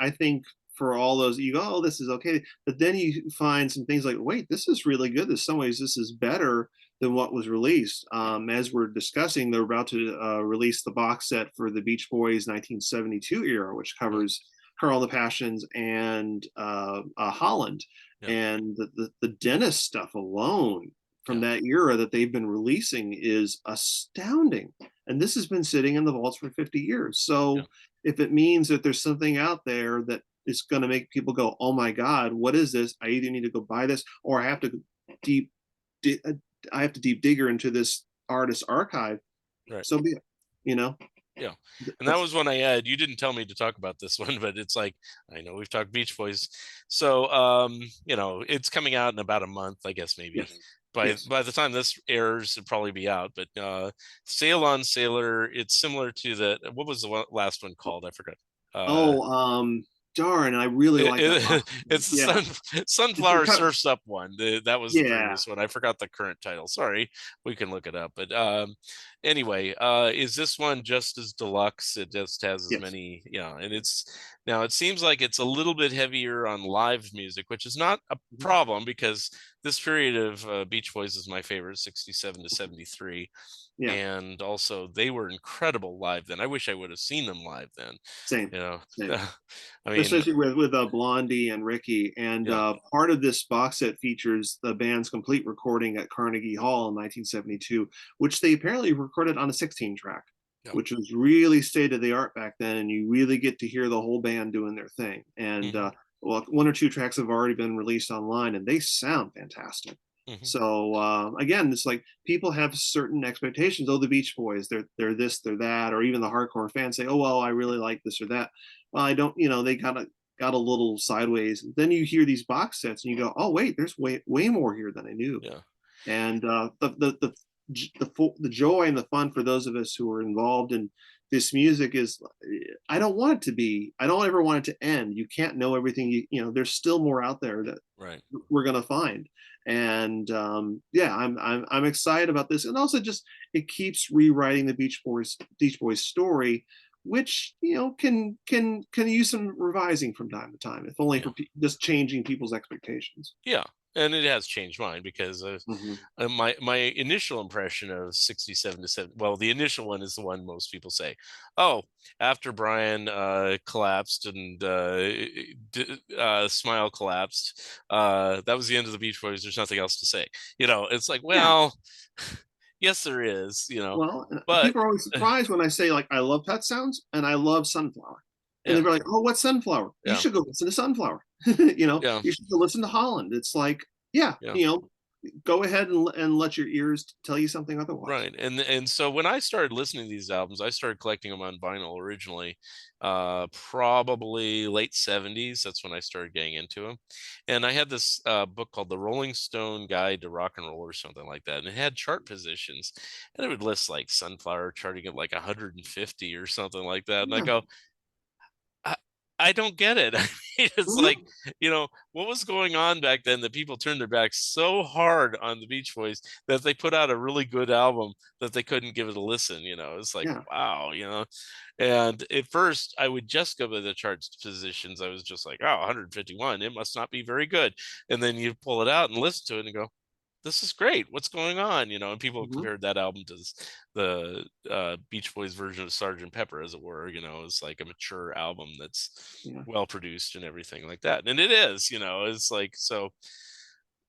I think for all those, you go, oh, this is okay. But then you find some things like, wait, this is really good. In some ways, this is better than what was released. As we're discussing, they're about to release the box set for the Beach Boys 1972 era, which yeah, covers Carl the Passions and Holland. yeah, And the Dennis stuff alone from yeah, that era that they've been releasing is astounding. And this has been sitting in the vaults for 50 years. yeah, So if it means that there's something out there that is going to make people go, "Oh my God, what is this? I either need to go buy this, or I have to deep, di- uh, I have to deep digger into this artist's archive." right. So be it. You know, Yeah. And that that's was one I had. You didn't tell me to talk about this one, but it's like, I know we've talked Beach Boys. So it's coming out in about a month, I guess maybe. yes, By yes. by the time this airs, it'll probably be out. But Sail on Sailor, it's similar to what was the last one called? I forgot. Uh Oh, darn! I really like that box. it's the Yeah, it's a Sunflower Surfs Up one. That was the yeah, previous one. I forgot the current title. Sorry, we can look it up. But anyway, is this one just as deluxe? It just has as yes. many, yeah. And now it seems like it's a little bit heavier on live music, which is not a Mhm. problem because this period of Beach Boys is my favorite, 67 to 73. Yeah, And also, they were incredible live then. I wish I would have seen them live then. same, You know, same. I mean, Especially with Blondie and Ricky. And yeah, part of this box set features the band's complete recording at Carnegie Hall in 1972, which they apparently recorded on a 16 track, yeah, which was really state of the art back then. And you really get to hear the whole band doing their thing. And hmm well, one or two tracks have already been released online, and they sound fantastic. hmm So again, it's like people have certain expectations. Oh, the Beach Boys, they're this, they're that, or even the hardcore fans say, oh well, I really like this or that. Well, I don't, they got a little sideways. Then you hear these box sets and you go, oh wait, there's way more here than I knew. yeah, And the joy and the fun for those of us who are involved in this music is, I don't want it to be, I don't ever want it to end. You can't know everything. There's still more out there that Right. we're gonna find. And yeah, I'm excited about this, and also just it keeps rewriting the Beach Boys story, which can use some revising from time to time, if only Yeah. for just changing people's expectations. Yeah. And it has changed mine because Hmm. my initial impression of 67 to 7, well, the initial one is the one most people say, oh, after Brian collapsed and Smile collapsed, that was the end of the Beach Boys, there's nothing else to say. It's like, Yeah. well, yes there is, Well, but people are always surprised when I say, like, I love Pet Sounds and I love Sunflower, and yeah, they're like, "Oh, what's Sunflower? You yeah, should go listen to Sunflower." yeah, You should go listen to Holland. It's like, yeah, yeah. go ahead and let your ears tell you something otherwise. Right. And so when I started listening to these albums, I started collecting them on vinyl originally, probably late 70s. That's when I started getting into them. And I had this book called The Rolling Stone Guide to Rock and Roll or something like that. And it had chart positions. And it would list like Sunflower charting at like 150 or something like that. And I Yeah. go, I, I don't get it. I mean, it's like, Mhm. what was going on back then that people turned their backs so hard on the Beach Boys that they put out a really good album that they couldn't give it a listen. It's like, Yeah. wow. And at first, I would just go by the charts positions. I was just like, oh, 151, it must not be very good. And then you pull it out and listen to it and go, this is great. What's going on? And people have Mhm. compared that album to the Beach Boys version of Sergeant Pepper, as it were. It's like a mature album that's Yeah. well produced and everything like that. And it is. It's like, so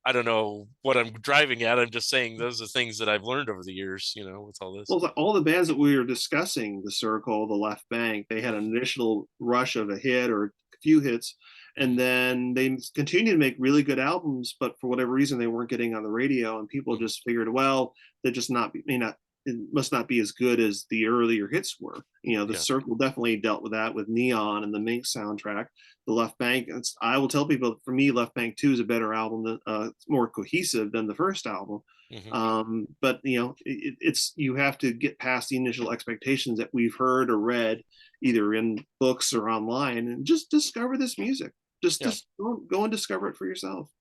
I don't know what I'm driving at. I'm just saying those are things that I've learned over the years. With all this. Well, all the bands that we were discussing, the Cyrkle, the Left Bank, they had an initial rush of a hit or a few hits, and Hmm. then they continued to make really good albums, but for whatever reason, they weren't getting on the radio, and people Hmm. just figured, well, they're just not may not it must not be as good as the earlier hits were. The Yeah. Circle definitely dealt with that with Neon and the Mink soundtrack. The Left Bank, I will tell people, for me, Left Bank Two is a better album, than it's more cohesive than the first album. Hmm. But it's, you have to get past the initial expectations that we've heard or read either in books or online, and just discover this music. just Yeah. just go and discover it for yourself.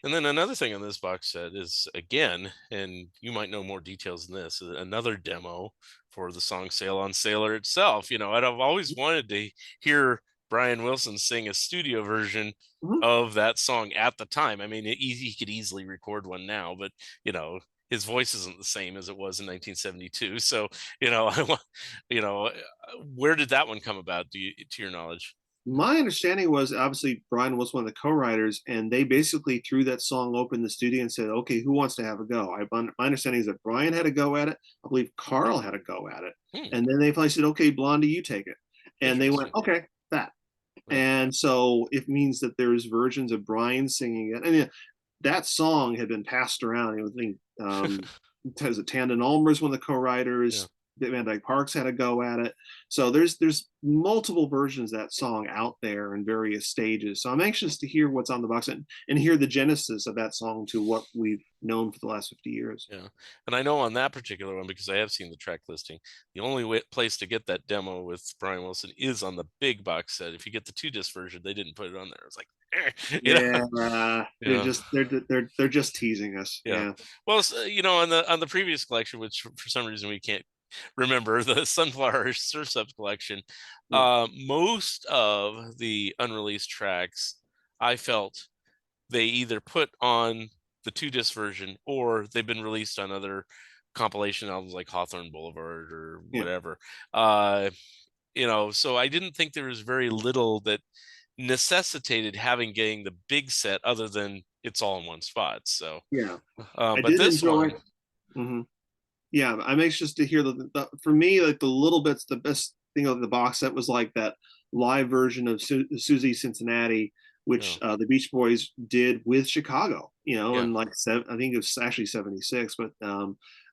And then another thing on this box set is, again, and you might know more details than this, another demo for the song Sail on Sailor itself. And I've always wanted to hear Brian Wilson sing a studio version Mhm. of that song at the time. I mean, he could easily record one now, but, his voice isn't the same as it was in 1972. So, I want, where did that one come about, to your knowledge? My understanding was, obviously Brian was one of the co-writers, and they basically threw that song open in the studio and said, "Okay, who wants to have a go?" My understanding is that Brian had a go at it. I believe Carl had a go at it, Hmm, and then they finally said, "Okay, Blondie, you take it," and they went, interesting. "Okay, that." Right. And so it means that there's versions of Brian singing it, and that song had been passed around. I think, was it Tandon Ulmer's one of the Yeah. co-writers. Van Dyke Parks had a go at it. So there's multiple versions of that song out there in various stages. So I'm anxious to hear what's on the box and hear the genesis of that song to what we've known for the last 50 years. Yeah, and I know on that particular one because I have seen the track listing. The only place to get that demo with Brian Wilson is on the big box set. If you get the 2 disc version, they didn't put it on there. It's like, Yeah, you know, they're just teasing us. yeah. Yeah, Well, on the previous collection, which for some reason we can't remember, the Sunflower Surf's Up collection, yeah, most of the unreleased tracks, I felt they either put on the 2 disc version or they've been released on other compilation albums like Hawthorne Boulevard or yeah, whatever. So I didn't think there was very little that necessitated having getting the big set other than it's all in one spot. So, yeah. I but did this enjoy. one, Mhm. Yeah, I'm anxious to hear for me, like the little bits, the best thing of the box set was like that live version of Susie Cincinnati, yeah, which the Beach Boys did with Chicago, yeah, and like I think it was actually '76, but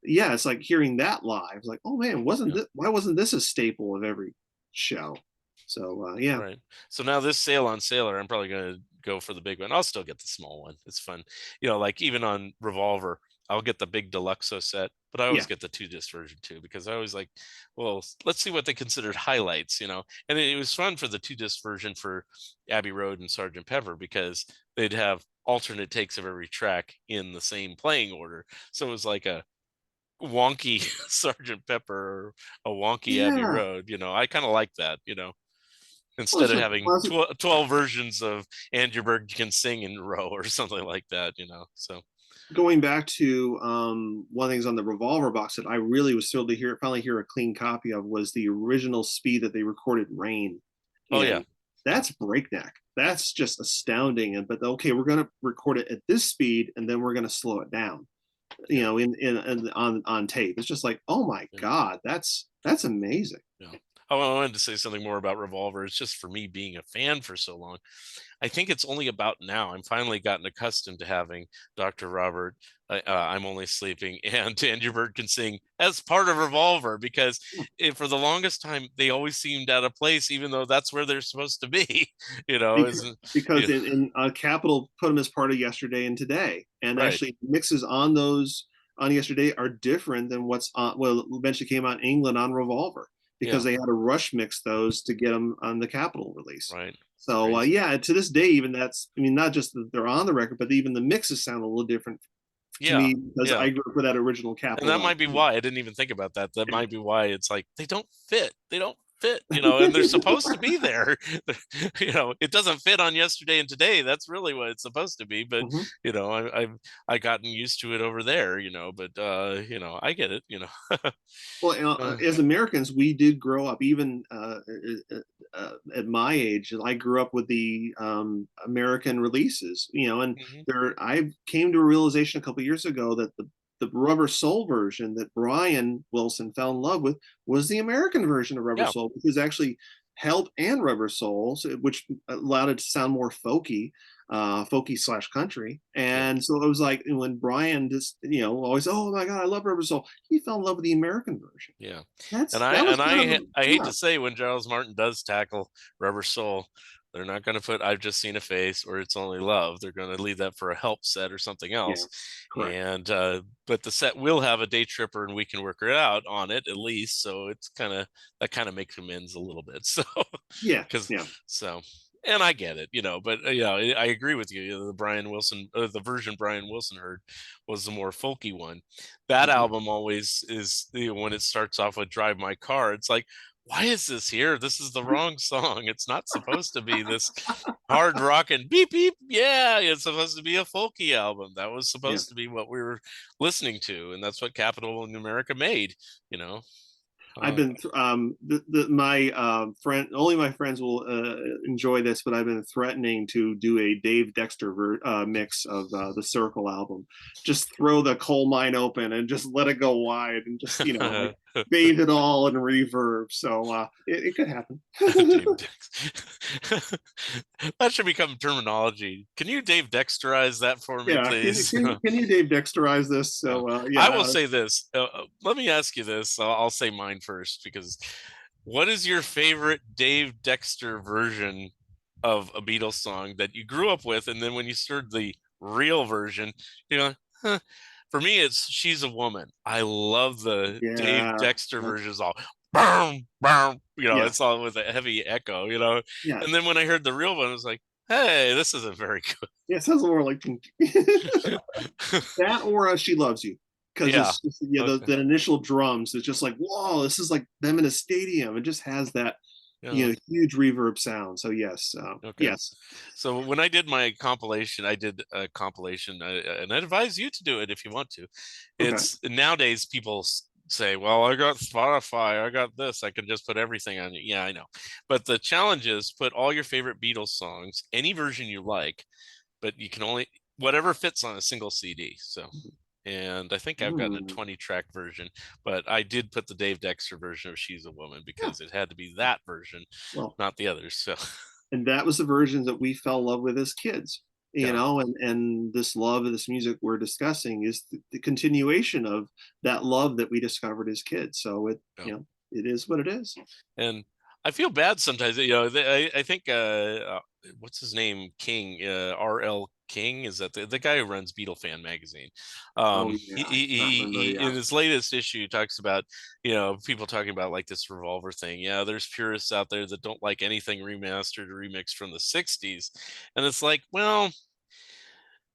yeah, it's like hearing that live. It's like, oh man, yeah. why wasn't this a staple of every show? So yeah, Right. So now this Sail on Sailor, I'm probably going to go for the big one. I'll still get the small one. It's fun. Like even on Revolver, I'll get the big deluxo set, but I always Yeah. get the 2 disc version too because I always like, well, let's see what they considered highlights, you know. And it was fun for the 2 disc version for Abbey Road and Sergeant Pepper because they'd have alternate takes of every track in the same playing order. So it was like a wonky Sergeant Pepper or a wonky Abbey Yeah. Road, you know. I kind of like that, you know, Well, instead it's of a having classic. 12 versions of Andrew Bird Can Sing in a row or something like that, you know. So, Going back to one of the things on the Revolver box that I really was thrilled to finally hear a clean copy of was the original speed that they recorded Rain oh yeah, in. yeah, That's breakneck. That's just astounding. And but okay, we're going to record it at this speed, and then we're going to slow it down. You yeah, know, in on tape. It's just like, oh my yeah. god, that's amazing. Yeah. Oh, I wanted to say something more about Revolver. It's just for me being a fan for so long. I think it's only about now I'm finally gotten accustomed to having Dr. Robert, I'm Only Sleeping, and Andrew Bird Can Sing as part of Revolver because for the longest time they always seemed out of place, even though that's where they're supposed to be. You know, because isn't because yeah, in Capital put them as part of Yesterday and Today, and right? actually mixes on those on Yesterday are different than what's on well eventually came out in England on Revolver because Yeah, they had to rush mix those to get them on the Capital release. right. It's So crazy. yeah, to this day, even that's I mean not just that they're on the record, but even the mixes sound a little different to Yeah, me because yeah. I grew up with that original And Capital that might be LP. why I didn't even think about that. That Yeah. might be why it's like they don't fit. They don't fit, you know, and they're supposed to be there. You know, it doesn't fit on Yesterday and Today. That's really what it's supposed to be. But Mhm. you know, I gotten used to it over there. You know, but you know, I get it. You know, Well, uh, as Americans, we did grow up, even at my age. I grew up with the American releases, you know, and mhm. I came to a realization a couple years ago that the Rubber Soul version that Brian Wilson fell in love with was the American version of Rubber Yeah, Soul, which is actually Help and Rubber Soul, which allowed it to sound more folky slash country. yeah. And so it was like when Brian just, you know, always, oh my God, I love Rubber Soul. He fell in love with the American version. Yeah, That's that was kind of I hate yeah. to say when Giles Martin does tackle Rubber Soul, they're not going to put "I've Just Seen a Face" or "It's Only Love." They're going to leave that for a help set or something Yeah, else. correct. And but the set will have a Day Tripper, and we can work it out on it at least. So it's kind of that kind of makes amends a little bit. So Yeah, because yeah. so. And I get it, you know, but you know, I agree with you. You know, the Brian Wilson, the version Brian Wilson heard was the more folky one. That Mhm. album always is, you know, when it starts off with Drive My Car, it's like, why is this here? This is the wrong song. It's not supposed to be this hard rock and beep beep. Yeah, it's supposed to be a folky album. That was Yeah. supposed to be what we were listening to, and that's what Capitol in America made, you know. I've Uh, been my friend only my friends will enjoy this, but I've been threatening to do a Dave Dexter mix of the Cyrkle album. Just throw the coal mine open and just let it go wide and just you know like bathe it all in reverb. So it could happen. Dave Dex. That should become terminology. Can you Dave Dexterize that for me, Yeah, please? can you Dave Dexterize this? Yeah. So I will yeah, say this. Let me ask you this. I'll say mine first because what is your favorite Dave Dexter version of a Beatles song that you grew up with, and then when you heard the real version, you know, huh. For me, it's "She's a Woman." I love the Dave yeah, Dexter versions, all boom, boom. You know, yeah, it's all with a heavy echo. You know, yeah. and then when I heard the real one, I was like, "Hey, this isn't very Yeah, it sounds more like good." that or She Loves You. Because Yeah. yeah, Okay. the initial drums, it's just like, whoa, this is like them in a stadium. It just has that, you Yeah. know, huge reverb sound. So yes, Okay. yes. So when I did my compilation, I did a compilation, and I advise you to do it if you want to. Okay. It's nowadays people say, "Well, I got Spotify, I got this, I can just put everything on it." Yeah, I know. But the challenge is put all your favorite Beatles songs, any version you like, but you can only whatever fits on a single CD. So, and I think I've gotten a Mm. 20 track version, but I did put the Dave Dexter version of "She's a Woman" Yeah. because it had to be that version, Well, not the others. So, and that was the version that we fell in love with as kids, you yeah, know, and this love of this music we're discussing is the continuation of that love that we discovered as kids. So it, yeah. you know, it is what it is. And I feel bad sometimes. You know, I think what's his name, King, R.L. King, is that the guy who runs Beatle Fan magazine. Oh yeah, I cannot remember. In Yeah. his latest issue talks about, people talking about like this revolver thing. Yeah, there's purists out there that don't like anything remastered or remixed from the 60s. And it's like, well,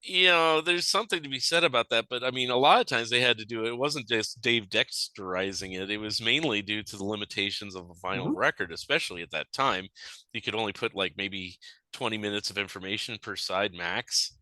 there's something to be said about that, but I mean, a lot of times they had to do it. It wasn't just Dave Dexterizing it. It was mainly due to the limitations of a vinyl Mhm. record, especially at that time. You could only put like maybe 20 minutes of information per side max,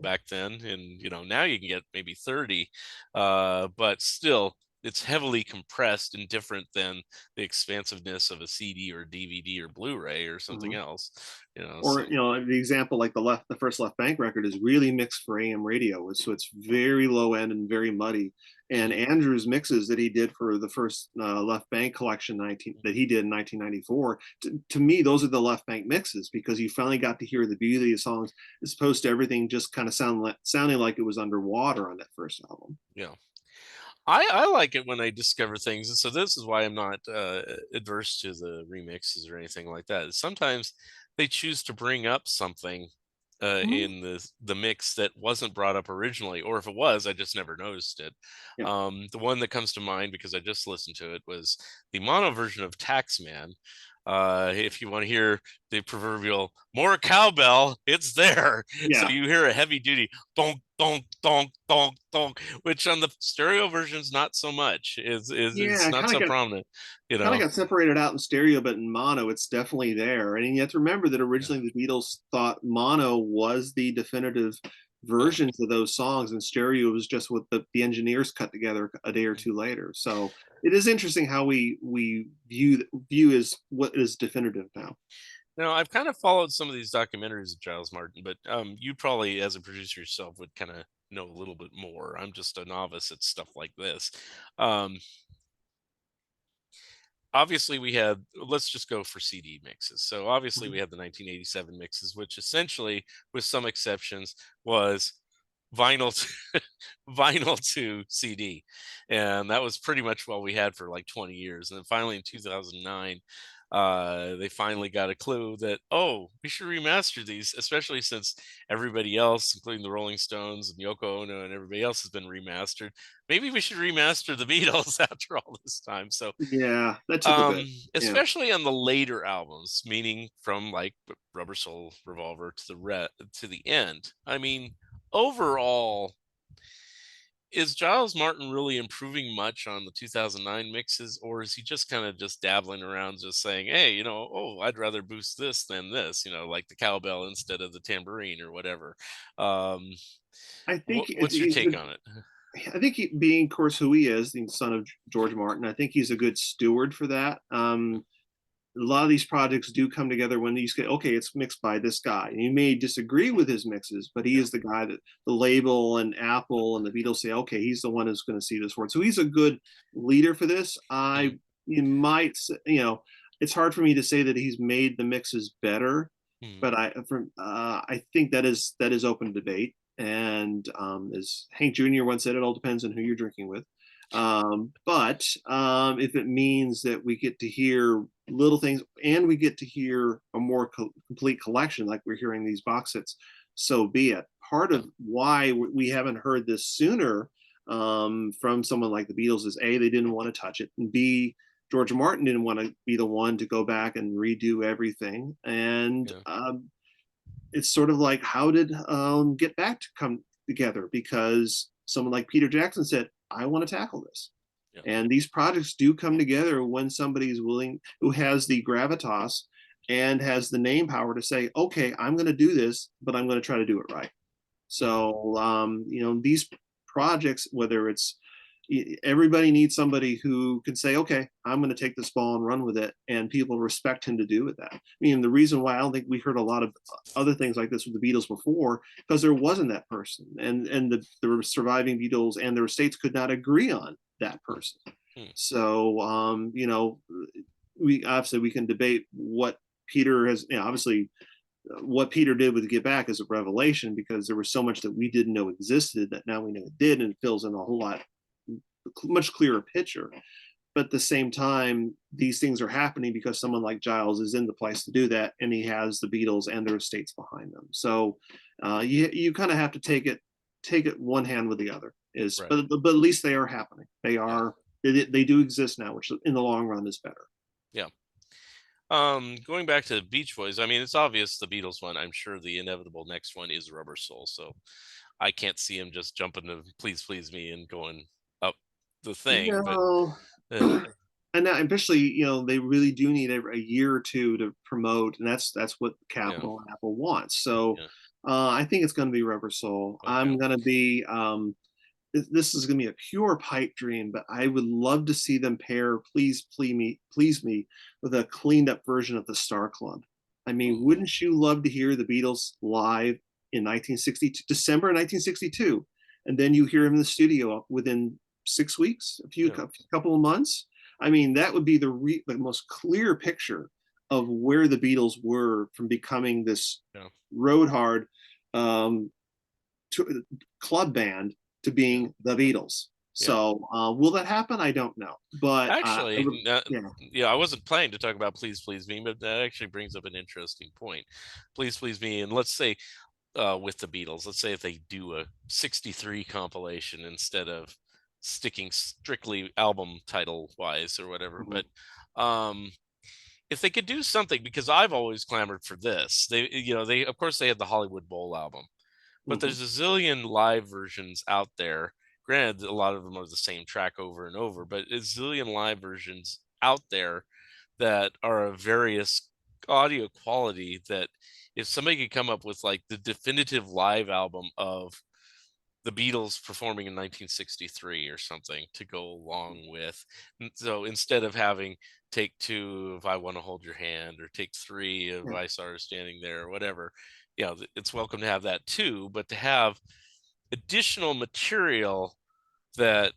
back then. And, now you can get maybe 30. But still, it's heavily compressed and different than the expansiveness of a CD or DVD or Blu-ray or something Mhm. else, Or so the example like the first Left Bank record is really mixed for AM radio, so it's very low end and very muddy. And mhm. Andrew's mixes that he did for the first Left Bank collection that he did in 1994, to me those are the Left Bank mixes, because you finally got to hear the beauty of the songs as opposed to everything just kind of sounding like it was underwater on that first album. Yeah. I like it when I discover things, and so this is why I'm not adverse to the remixes or anything like that. Sometimes they choose to bring up something Mhm. in the mix that wasn't brought up originally, or if it was, I just never noticed it. Yeah. The one that comes to mind because I just listened to it was the mono version of Taxman. If you want to hear the proverbial more cowbell, it's there. So Yeah. you hear a heavy duty donk donk donk donk donk, which on the stereo versions not so much. Is Yeah, it's it not so prominent, you kind of know. got separated out in stereo, but in mono, it's definitely there. And you have to remember that Yeah, originally the Beatles thought mono was the definitive yeah. versions of those songs, and stereo was just what the engineers cut together a day or Mm. two later. So it is interesting how we view as what is definitive now. Now I've kind of followed some of these documentaries of Giles Martin, but you probably, as a producer yourself, would kind of know a little bit more. I'm just a novice at stuff like this. Um, Obviously we had, let's just go for CD mixes. So obviously Mhm. we had the 1987 mixes, which essentially, with some exceptions, was vinyl to, vinyl to CD, and that was pretty much what we had for like 20 years. And then finally in 2009, they finally got a clue that, oh, we should remaster these, especially since everybody else, including the Rolling Stones and Yoko Ono and everybody else, has been remastered. Maybe we should remaster the Beatles after all this time. So Yeah, that took a bit. Yeah. especially on the later albums, meaning from like Rubber Soul Revolver to to the end. I mean, overall, is Giles Martin really improving much on the 2009 mixes, or is he just kind of just dabbling around, just saying, "Hey, oh, I'd rather boost this than this," like the cowbell instead of the tambourine or whatever. Um, I think what's your he's take good. on it? I think being, of course, who he is, the son of George Martin, I think he's a good steward for that. A lot of these projects do come together when these get, okay, it's mixed by this guy, and you may disagree with his mixes, but he Yeah. is the guy that the label and Apple and the Beatles say, okay, he's the one who's going to see this forward. So he's a good leader for this. Mhm. You might, it's hard for me to say that he's made the mixes better, Mhm. but I think that is open debate. And as Hank Jr. once said, it all depends on who you're drinking with. But if it means that we get to hear little things and we get to hear a more complete collection, like we're hearing these box sets, so be it. Part Yeah. of why we haven't heard this sooner from someone like the Beatles is A, they didn't want to touch it, and B, George Martin didn't want to be the one to go back and redo everything. And Yeah. it's sort of like, how did Get Back to come together? Because someone like Peter Jackson said, I want to tackle this. Yeah. And these projects do come together when somebody is willing, who has the gravitas and has the name power to say, okay, I'm going to do this, but I'm going to try to do it right. Mhm. So, these projects, whether it's everybody needs somebody who can say, okay, I'm going to take this ball and run with it, and people respect him to do with that. I mean, the reason why I don't think we heard a lot of other things like this with the Beatles before, because there wasn't that person, and the surviving Beatles and their estates could not agree on that person. Mhm. So, we can debate what Peter has, obviously what Peter did with Get Back is a revelation, because there was so much that we didn't know existed that now we know it did, and it fills in a whole lot much clearer picture. but at the same time, these things are happening because someone like Giles is in the place to do that, and he has the Beatles and their estates behind them. So you kind of have to take it one hand with the other. Is Right. but at least they are happening. Yeah. They do exist now, which in the long run is better. Yeah. Going back to the Beach Boys, I mean, it's obvious the Beatles one. I'm sure the inevitable next one is Rubber Soul. So I can't see him just jumping to Please Please Me and going up the thing. But No. uh, And now, especially, they really do need a year or two to promote, and that's what yeah, Capital and Apple wants. So yeah, I think it's going to be Rubber Soul. okay, I'm going to be this is going to be a pure pipe dream, but I would love to see them pair Please Me with a cleaned up version of the Star Club. I mean, ooh, wouldn't you love to hear the Beatles live in 1962, December 1962, and then you hear them in the studio within 6 weeks, yeah, couple of months? I mean, that would be the most clear picture of where the Beatles were from becoming this yeah, road hard um, to, club band to yeah, being the Beatles. yeah. So will that happen? I don't know, but Actually, yeah. yeah, I wasn't planning to talk about Please Please Me, but that actually brings up an interesting point. Please Please Me, and let's say with the Beatles, let's say if they do a '63 compilation instead of sticking strictly album title wise or whatever, Mhm, but um if they could do something, because I've always clamored for this. They of course they had the Hollywood Bowl album, but mhm, there's a zillion live versions out there. Granted, a lot of them are the same track over and over, but a zillion live versions out there that are of various audio quality, that if somebody could come up with like the definitive live album of the Beatles performing in 1963 or something to go along with. So instead of having take two of I Want to Hold Your Hand or take three of yeah. I Saw Her Standing There or whatever, it's welcome to have that too, but to have additional material that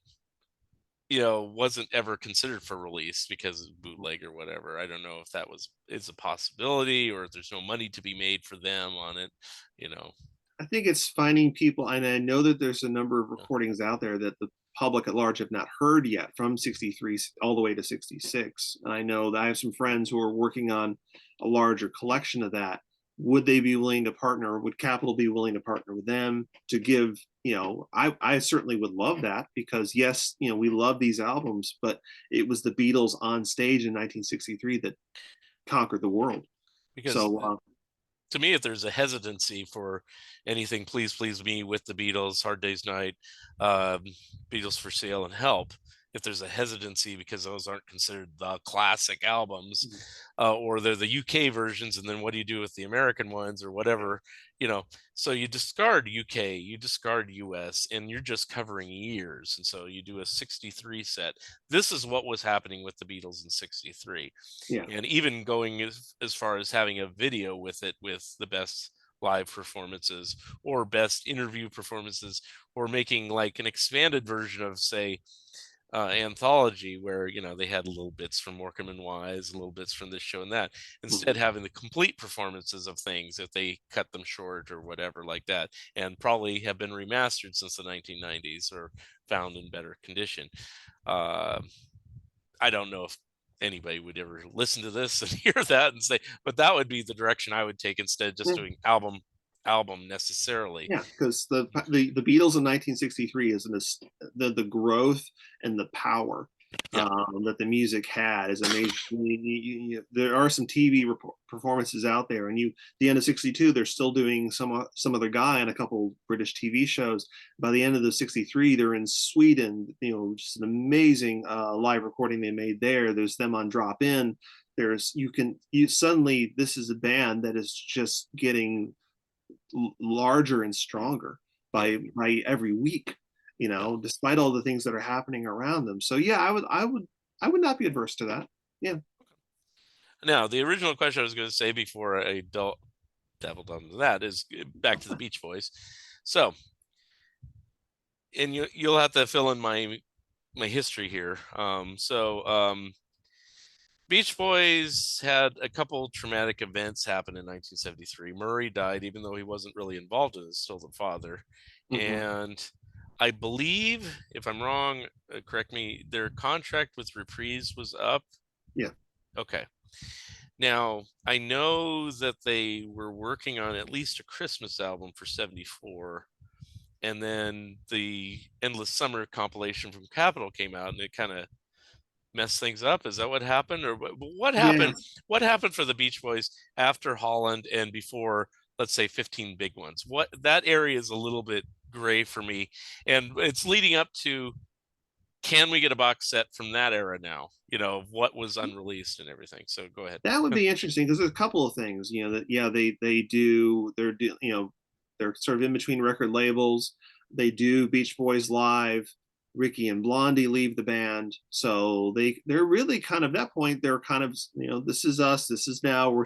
wasn't ever considered for release because of bootleg or whatever. I don't know if that is a possibility, or if there's no money to be made for them on it, you know. I think it's finding people, and I know that there's a number of Yeah. recordings out there that the public at large have not heard yet from 63 all the way to 66. And I know that I have some friends who are working on a larger collection of that. Would they be willing to partner? Would Capital be willing to partner with them to give? I certainly would love that because, yes, we love these albums, but it was the Beatles on stage in 1963 that conquered the world. Because So, to me, if there's a hesitancy for anything, Please Please Me with the Beatles, Hard Day's Night, um, Beatles for Sale, and Help. If there's a hesitancy because those aren't considered the classic albums, or they're the UK versions, and then what do you do with the American ones or whatever, you know? So you discard UK, you discard US, and you're just covering years. And so you do a '63 set. This is what was happening with the Beatles in '63, yeah. and even going as far as having a video with it, with the best live performances or best interview performances, or making like an expanded version of, say, anthology, where they had little bits from Morecambe and Wise, little bits from this show and that, Mhm. instead having the complete performances of things if they cut them short or whatever like that, and probably have been remastered since the 1990s or found in better condition. uh, I don't know if anybody would ever listen to this and hear that and say, but that would be the direction I would take, instead of just Yeah. doing album necessarily. Yeah, because the Beatles in 1963 is the growth and the power Yeah, that the music had is amazing. There are some TV performances out there, and the end of '62, they're still doing some other guy on a couple British TV shows. By the end of the '63, they're in Sweden. Just an amazing live recording they made there. There's them on Drop In. There's you suddenly this is a band that is just getting larger and stronger yeah, by every week, yeah. despite all the things that are happening around them. So yeah, I would not be adverse to that. Yeah. Now, the original question I was going to say before I dabbled onto that is back to the Beach Boys. So, and you'll have to fill in my history here. Beach Boys had a couple traumatic events happen in 1973. Murray died, even though he wasn't really involved in it, still the father. Hmm. And I believe, if I'm wrong, correct me, their contract with Reprise was up. Yeah. Okay. Now, I know that they were working on at least a Christmas album for 74, and then the Endless Summer compilation from Capitol came out and it kind of messed things up. Is that what happened? Or what Yeah. happened? What happened for the Beach Boys after Holland and before, let's say, 15 Big Ones? What that area is a little bit gray for me. And it's leading up to, can we get a box set from that era now? What was unreleased and everything. So go ahead. That would be interesting because there's a couple of things, that yeah, they do they're sort of in between record labels. They do Beach Boys live. Ricky and Blondie leave the band, so they're really kind of at that point. They're kind of this is us. This is now we're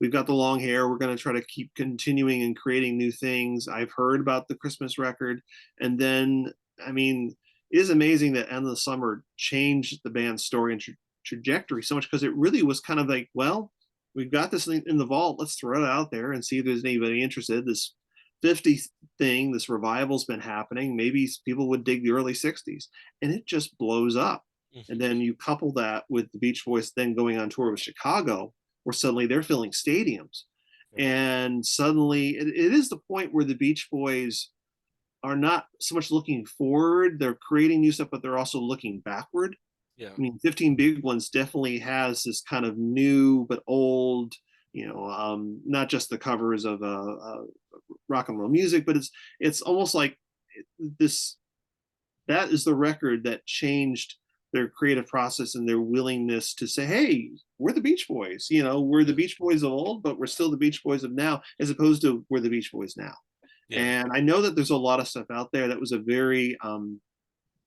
we've got the long hair. We're going to try to keep continuing and creating new things. I've heard about the Christmas record, and then I mean it is amazing that End of the Summer changed the band's story and trajectory so much because it really was kind of like, well, we've got this thing in the vault. Let's throw it out there and see if there's anybody interested. This 50s thing, this revival's been happening. Maybe people would dig the early 60s, and it just blows up. And Mhm. then you couple that with the Beach Boys then going on tour with Chicago, where suddenly they're filling stadiums. Right. And suddenly it is the point where the Beach Boys are not so much looking forward, they're creating new stuff, but they're also looking backward. Yeah. I mean, 15 Big Ones definitely has this kind of new but old, not just the covers of rock and roll music, but it's almost like this. That is the record that changed their creative process and their willingness to say, "Hey, we're the Beach Boys. We're the Yeah. Beach Boys of old, but we're still the Beach Boys of now," as opposed to we're the Beach Boys now. Yeah. And I know that there's a lot of stuff out there that was a very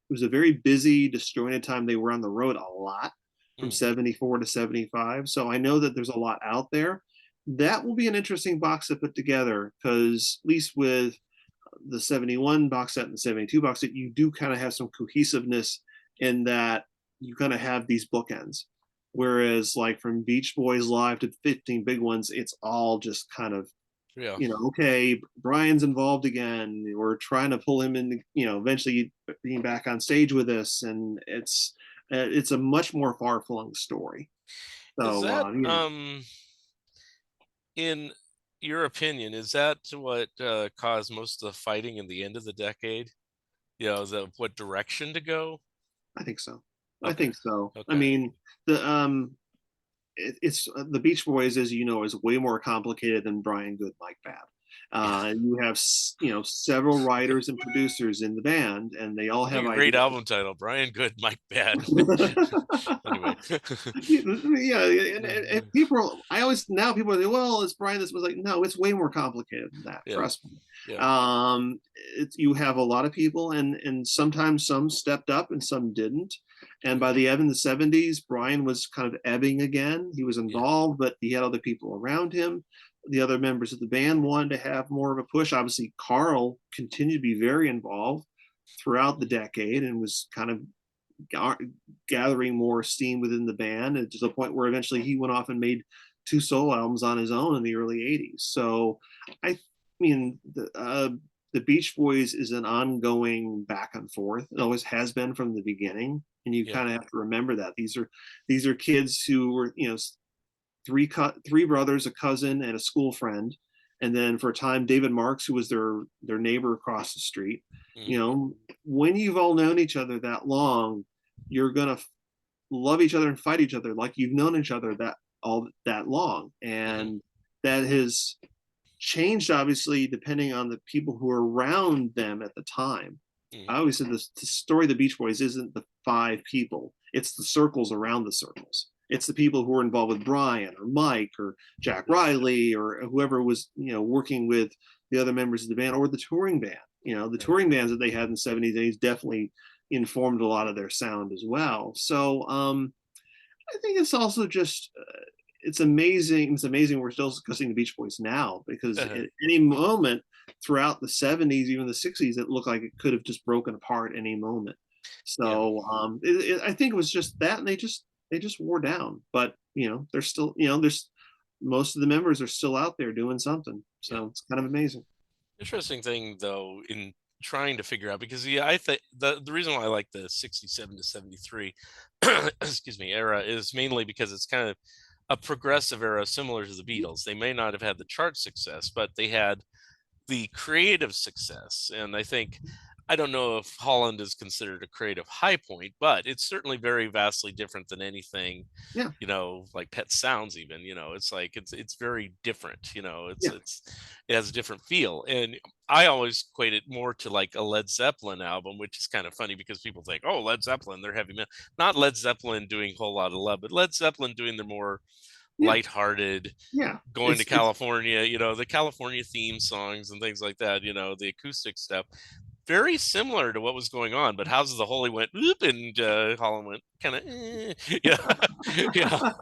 it was a very busy, disjointed time. They were on the road a lot from Mm. 74 to 75. So I know that there's a lot out there. That will be an interesting box to put together because, at least with the 71 box set and the 72 box set, you do kind of have some cohesiveness in that you kind of have these bookends. Whereas, like from Beach Boys Live to 15 Big Ones, it's all just kind of Yeah. okay, Brian's involved again. We're trying to pull him in, eventually being back on stage with us, and it's a much more far flung story. Is So that in your opinion, is that what caused most of the fighting in the end of the decade? What direction to go? I think so. I Okay. think so. I Okay. mean, the it's the Beach Boys, as you know, is way more complicated than Brian Good, Mike Bad. Yeah. You have several writers and producers in the band, and they all Sounds like have a great ideas. album title. Brian Good, Mike Bad. Anyway. Yeah, and people, I always now people are like, well, it's Brian. This was like, no, it's way more complicated than that. Yeah. Trust me. Yeah. You have a lot of people, and sometimes some stepped up and some didn't. And by Mhm. the end of the 70s, Brian was kind of ebbing again. He was Yeah. involved, but he had other people around him. The other members of the band wanted to have more of a push. Obviously, Carl continued to be very involved throughout the Mhm. decade and was kind of gathering more steam within the band, and to the point where eventually he went off and made two solo albums on his own in the early 80s. So I mean the Beach Boys is an ongoing back and forth. It always has been from the beginning, and you Yeah. kind of have to remember that these are kids who were three brothers, a cousin, and a school friend. And then for a time, David Marks, who was their neighbor across the street. You Mhm. know, when you've all known each other that long, you're gonna love each other and fight each other like you've known each other that long, Mhm. and that has changed obviously depending on the people who are around them at the time. I Mhm. always said this: the story of the Beach Boys isn't the five people; it's the circles around the circles. It's the people who were involved with Brian or Mike or Jack Yeah. Riley or whoever was working with the other members of the band or the touring band. The Right. touring bands that they had in the 70s, 80s definitely informed a lot of their sound as well. So I think it's also just it's amazing. It's amazing we're still discussing the Beach Boys now because Uh-huh. at any moment throughout the 70s, even the 60s, it looked like it could have just broken apart any moment. Yeah. So I think it was just that, and they just wore down. But they're still there's most of the members are still out there doing something. Yeah. So it's kind of amazing. Interesting thing though, in trying to figure out, because yeah, I think the reason why I like the 67 to 73 excuse me, era is mainly because it's kind of a progressive era similar to the Beatles. They may not have had the chart success, but they had the creative success. And I think, I don't know if Holland is considered a creative high point, but it's certainly very vastly different than anything, Yeah, like Pet Sounds even, it's like it's very different, yeah. it has a different feel. And I always equate it more to like a Led Zeppelin album, which is kind of funny because people think, oh, Led Zeppelin, they're heavy metal. Not Led Zeppelin doing Whole Lot of Love, but Led Zeppelin doing the more Yeah, lighthearted, yeah. going to It's California, the California theme songs and things like that, the acoustic stuff. Very similar to what was going on, but Houses of the Holy went whoop, and Holland went kind of, yeah, yeah,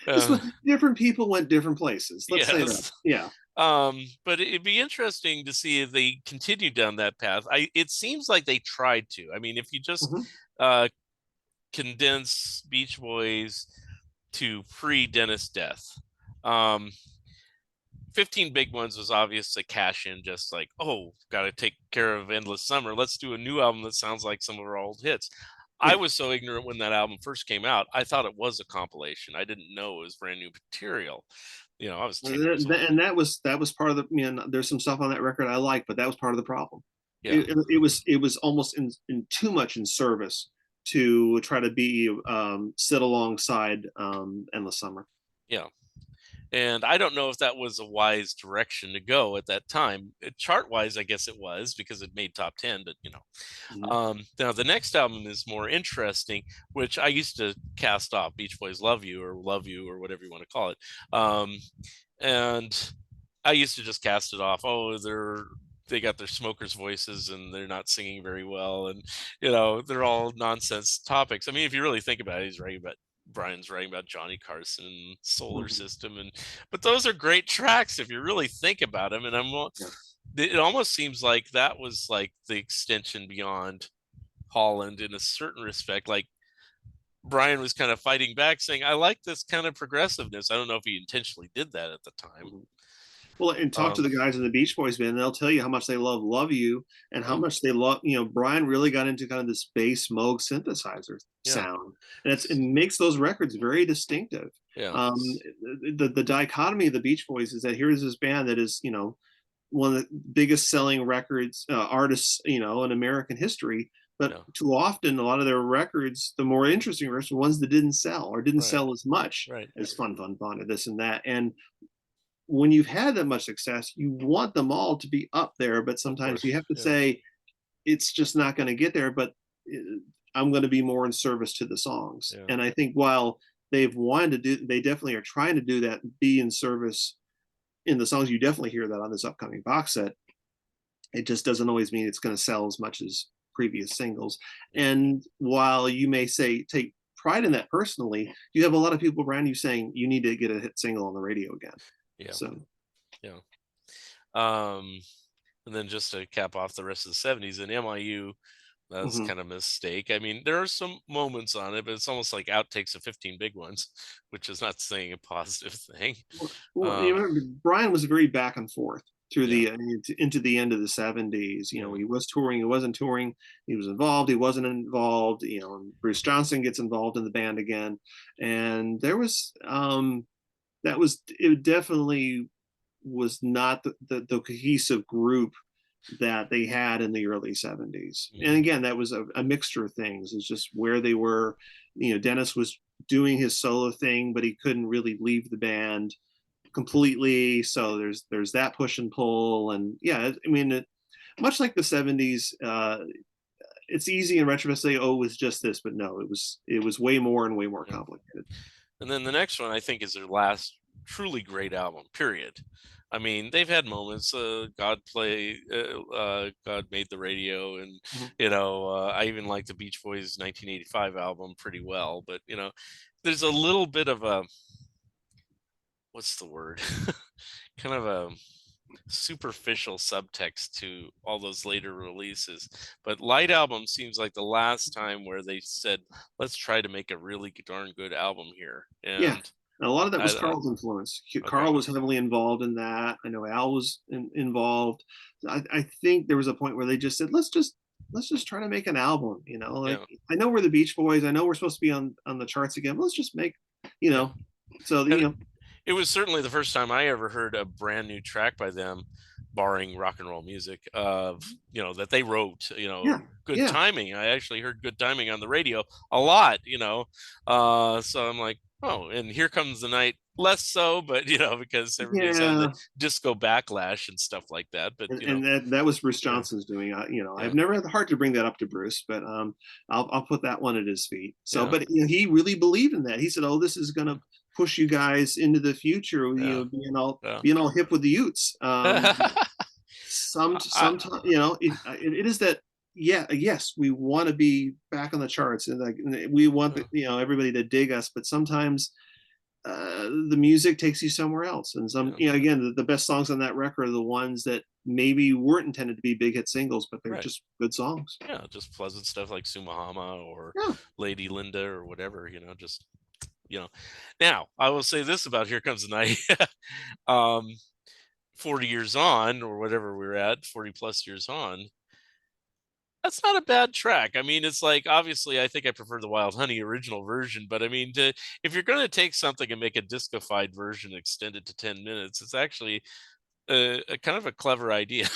just uh, different people went different places. Let's say that. yes. Yeah. But it'd be interesting to see if they continue down that path. It seems like they tried to. I mean, if you just Hmm. uh, condense Beach Boys to pre-Dennis death, um, 15 Big Ones was obvious to cash in, just like, oh, got to take care of Endless Summer. Let's do a new album that sounds like some of our old hits. I Yeah. was so ignorant when that album first came out. I thought it was a compilation. I didn't know it was brand new material. I was 10 years old. And that was part of the. There's some stuff on that record I like, but that was part of the problem. Yeah. It was almost in too much in service to try to be sit alongside Endless Summer. Yeah. And I don't know if that was a wise direction to go at that time. Chart wise, I guess it was because it made top 10, but Mhm. now the next album is more interesting, which I used to cast off Beach Boys Love You or whatever you want to call it. And I used to just cast it off. Oh, they got their smokers voices and they're not singing very well. And, they're all nonsense topics. I mean, if you really think about it, Brian's writing about Johnny Carson, Solar Mhm. System, but those are great tracks if you really think about them. And Yeah. it almost seems like that was like the extension beyond Holland in a certain respect. Like Brian was kind of fighting back, saying, "I like this kind of progressiveness." I don't know if he intentionally did that at the time. Mhm. Well, and talk to Um, the guys in the Beach Boys band, and they'll tell you how much they love you, and how yeah, much they love. Brian really got into kind of this bass Moog synthesizer yeah, sound, and it makes those records very distinctive. yeah, Um, the dichotomy of the Beach Boys is that here's this band that is one of the biggest selling records artists in American history. But yeah. too often, a lot of their records, the more interesting records, were ones that didn't sell or didn't Right, sell as much right. as Fun, or this and that. And when you've had that much success, you want them all to be up there, but Of sometimes you course, have to yeah, say it's just not going to get there. But I'm going to be more in service to the songs. yeah, And I think while they've wanted to do, they definitely are trying to do that, be in service in the songs. You definitely hear that on this upcoming box set. It just doesn't always mean it's going to sell as much as previous singles. yeah, And while you may say take pride in that personally, you have a lot of people around you saying you need to get a hit single on the radio again. yeah, So. yeah. Um, and then just to cap off the rest of the '70s in MIU, that's Mhm. kind of a mistake. I mean, there are some moments on it, but it's almost like outtakes of 15 Big Ones, which is not saying a positive thing. Well, Um, remember, Brian was very back and forth through yeah, into the end of the '70s. yeah, He was touring, he wasn't touring, he was involved, he wasn't involved. And Bruce Johnson gets involved in the band again, and there was that was it. Definitely was not the cohesive group that they had in the early '70s. And mhm, again, that was a mixture of things. It's just where they were. Dennis was doing his solo thing, but he couldn't really leave the band completely. So there's that push and pull, and yeah, I mean, much like the '70s, it's easy in retrospect to say, "Oh, it was just this," but no, it was way more and way more yeah. complicated. And then the next one I think is their last truly great album. Period. I mean, they've had moments. God made the radio, and Mhm. I even like the Beach Boys 1985 album pretty well. But there's a little bit of a, what's the word? Kind of a superficial subtext to all those later releases. But Light Album seems like the last time where they said, let's try to make a really darn good album here. Yeah, And And a lot of that was I Carl's influence. okay. Carl was heavily involved in that. I know Al was involved. I think there was a point where they just said, let's just try to make an album. Like Yeah, I know we're the Beach Boys. I know we're supposed to be on the charts again. But let's just make, you yeah. know. So And it was certainly the first time I ever heard a brand new track by them, barring rock and roll music, of that they wrote. yeah, Good yeah, timing. I actually heard Good Timing on the radio a lot. So I'm like, oh, and Here Comes the Night, less so, but because everybody's having the yeah. disco backlash and stuff like that. But And that was Bruce yeah, Johnson's doing. yeah, I've never had the heart to bring that up to Bruce, but I'll put that one at his feet. So, yeah, but he really believed in that. He said, "Oh, this is going to push you guys into the future. yeah, yeah. Being all hip with the Utes." I, Sometimes it is that. Yeah, yes, we want to be back on the charts, and like we want everybody to dig us, but sometimes the music takes you somewhere else. And yeah, again, the best songs on that record are the ones that maybe weren't intended to be big hit singles, but they're right. just good songs. Yeah, just pleasant stuff like Sumahama or Yeah. Lady Linda or whatever, just you know. Now, I will say this about Here Comes the Night. um 40 years on, or whatever we're at, 40 plus years on, that's not a bad track. I mean, it's like, obviously I think I prefer the Wild Honey original version, but I mean, if you're going to take something and make a discofied version, extend it to 10 minutes, it's actually a kind of a clever idea.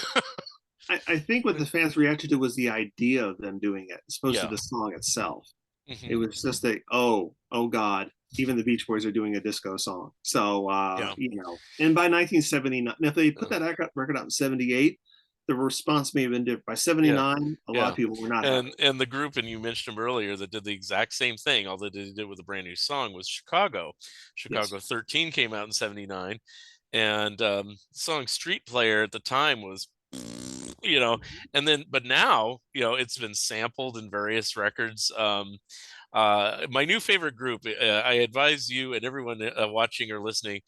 I think what the fans reacted to was the idea of them doing it, as opposed to Yeah. the song itself. It Hmm. was just oh God, even the Beach Boys are doing a disco song. So Yeah. and by 1979, if they put uh, that record out in 78, the response may have been different. By yeah. 79, a lot Yeah. of people were not And happy. the group, and you mentioned them earlier, that did the exact same thing, although they did it with a brand new song, was Chicago. Yes. Chicago 13 came out in 79, and the song Street Player at the time was, you know, and then but now, it's been sampled in various records. My new favorite group, I advise you and everyone watching or listening,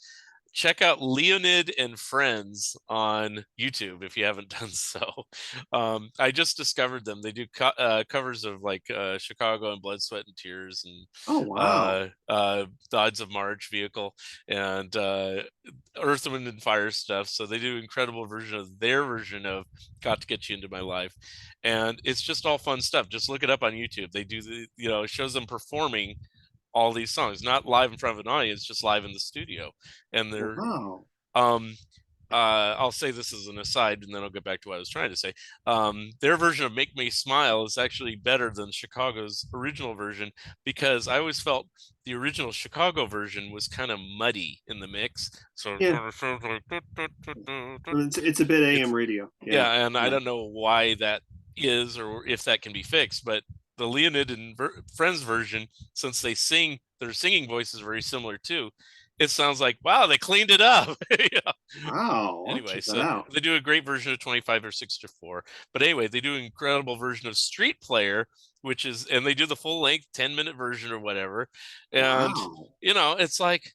check out Leonid and Friends on YouTube if you haven't done so. I just discovered them. They do covers of like Chicago and Blood, Sweat, and Tears, and Oh wow. The Odds of March Vehicle, and Earth, Wind, and Fire stuff. So they do incredible version of their version of Got to Get You Into My Life. And it's just all fun stuff. Just look it up on YouTube. They do it shows them performing all these songs, not live in front of an audience, just live in the studio. And they're Wow. um I'll say this as an aside, and then I'll get back to what I was trying to say. Their version of Make Me Smile is actually better than Chicago's original version, because I always felt the original Chicago version was kind of muddy in the mix. So it Yeah. kind of sounds like It's a bit AM it's radio. Yeah. yeah, and I Yeah. don't know why that is, or if that can be fixed, but the Leonid and Friends version, since their singing voice is very similar too, it sounds like, wow, they cleaned it up. Yeah. Wow. I'll Anyway, check that so out. they do a great version of 25 or 6 to 4. But anyway, they do an incredible version of Street Player, and they do the full length 10-minute version or whatever. And, Wow. it's like,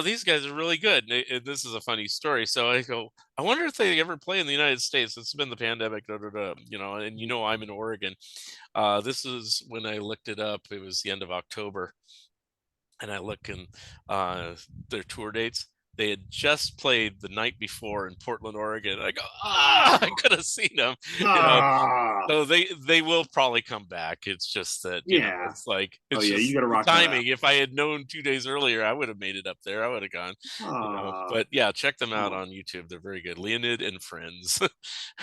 these guys are really good. And this is a funny story. So I go, I wonder if they ever play in the United States. It's been the pandemic, da, da, da, and I'm in Oregon. This is when I looked it up. It was the end of October, and I look in their tour dates. They had just played the night before in Portland, Oregon. I go, I Oh. could have seen them, you know. Ah. So they will probably come back. It's just that, Yeah. it's like, Oh it's yeah. You just got to the rock that out. timing. If I had known 2 days earlier, I would have made it up there. I would have gone. Ah. But yeah, check them out Oh. on YouTube. They're very good. Leonid and Friends.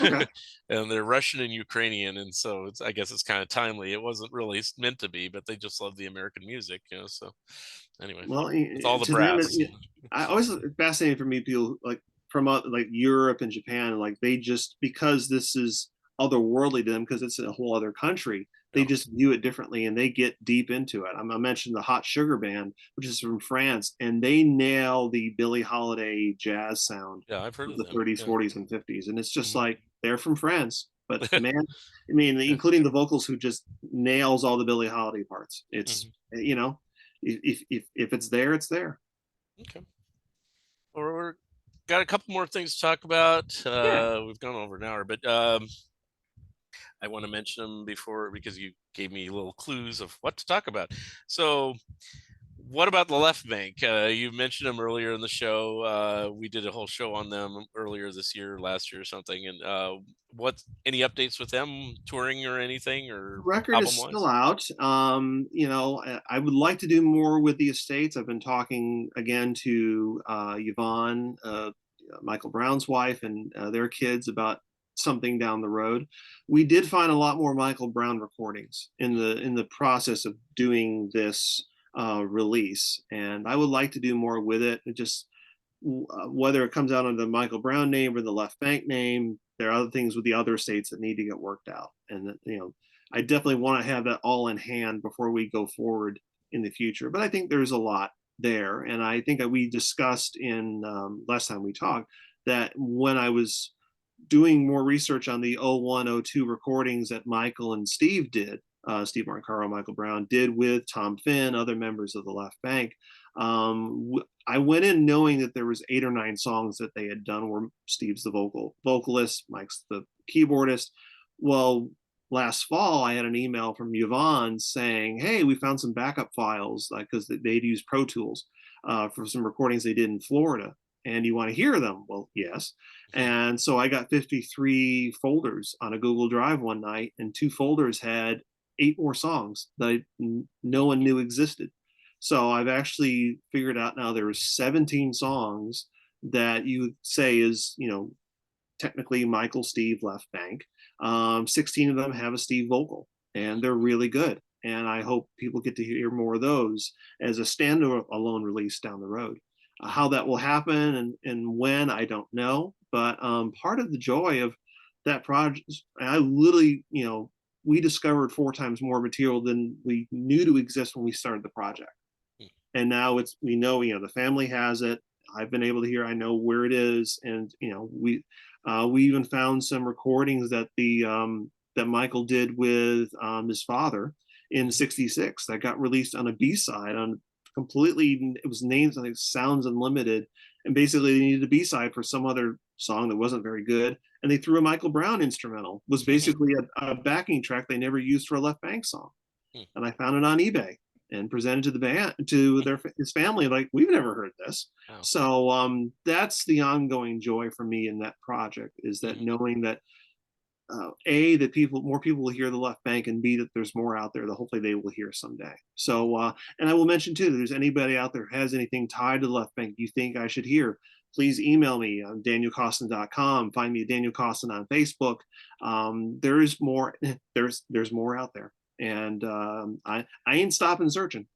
Okay. And they're Russian and Ukrainian, and so I guess it's kind of timely. It wasn't really meant to be, but they just love the American music. So anyway, Well, with all the to them, brass. I always fascinating for me people like from like Europe and Japan, like they just because this is otherworldly to them because it's a whole other country, they Yeah, just view it differently and they get deep into it. I mentioned the Hot Sugar Band, which is from France, and they nail the Billie Holiday jazz sound yeah, I've heard of of the them. 30s, Yeah. 40s, and 50s, and it's just Hmm. like they're from France. But man, I mean, Yeah. including the vocals who just nails all the Billie Holiday parts. It's Hmm. you know, if it's there, it's there. Okay. Well, we're got a couple more things to talk about. Yeah. We've gone over an hour, but I want to mention them before, because you gave me little clues of what to talk about. So What about the left bank? You mentioned them earlier in the show. We did a whole show on them earlier this year, last year or something. And what any updates with them touring or anything or Record is album still wise? out. I would like to do more with the estates. I've been talking again to Yvonne, Michael Brown's wife, and their kids about something down the road. We did find a lot more Michael Brown recordings in the process of doing this release, and I would like to do more with it. It just whether it comes out under the Michael Brown name or the Left Bank name, there are other things with the other states that need to get worked out. And that, I definitely want to have that all in hand before we go forward in the future. But I think there's a lot there, and I think that we discussed in last time we talked that when I was doing more research on the '01, '02 recordings that Michael and Steve did, Steve Marcaro, Michael Brown did with Tom Finn, other members of the Left Bank. I went in knowing that there was 8 or 9 songs that they had done where Steve's the vocalist, Mike's the keyboardist. Well, last fall I had an email from Yvonne saying, "Hey, we found some backup files because they'd use Pro Tools for some recordings they did in Florida, and you want to hear them?" Well, yes. And so I got 53 folders on a Google Drive one night, and 2 folders had 8 more songs that no one knew existed. So I've actually figured out now there are 17 songs that you would say is, technically Michael Steve Left Bank. 16 of them have a Steve vocal, and they're really good. And I hope people get to hear more of those as a standalone release down the road. How that will happen and when, I don't know. But part of the joy of that project, I literally, we discovered 4 times more material than we knew to exist when we started the project. And now we know, the family has it. I've been able to hear, I know where it is. And, we even found some recordings that Michael did with his father in '66 that got released on a B-side on completely, it was named like Sounds Unlimited. And basically they needed a B-side for some other song that wasn't very good. And they threw a Michael Brown instrumental, it was basically a backing track they never used for a Left Bank song. And I found it on eBay and presented to the band to his family, like, we've never heard this. Wow. So that's the ongoing joy for me in that project, is that Mhm. knowing that a that more people will hear the Left Bank, and b that there's more out there that hopefully they will hear someday. So and I will mention too, if there's anybody out there who has anything tied to the Left Bank you think I should hear, please email me on danielcoston.com. Find me at Daniel Coston on Facebook. There is more. There's more out there, and I ain't stopping searching.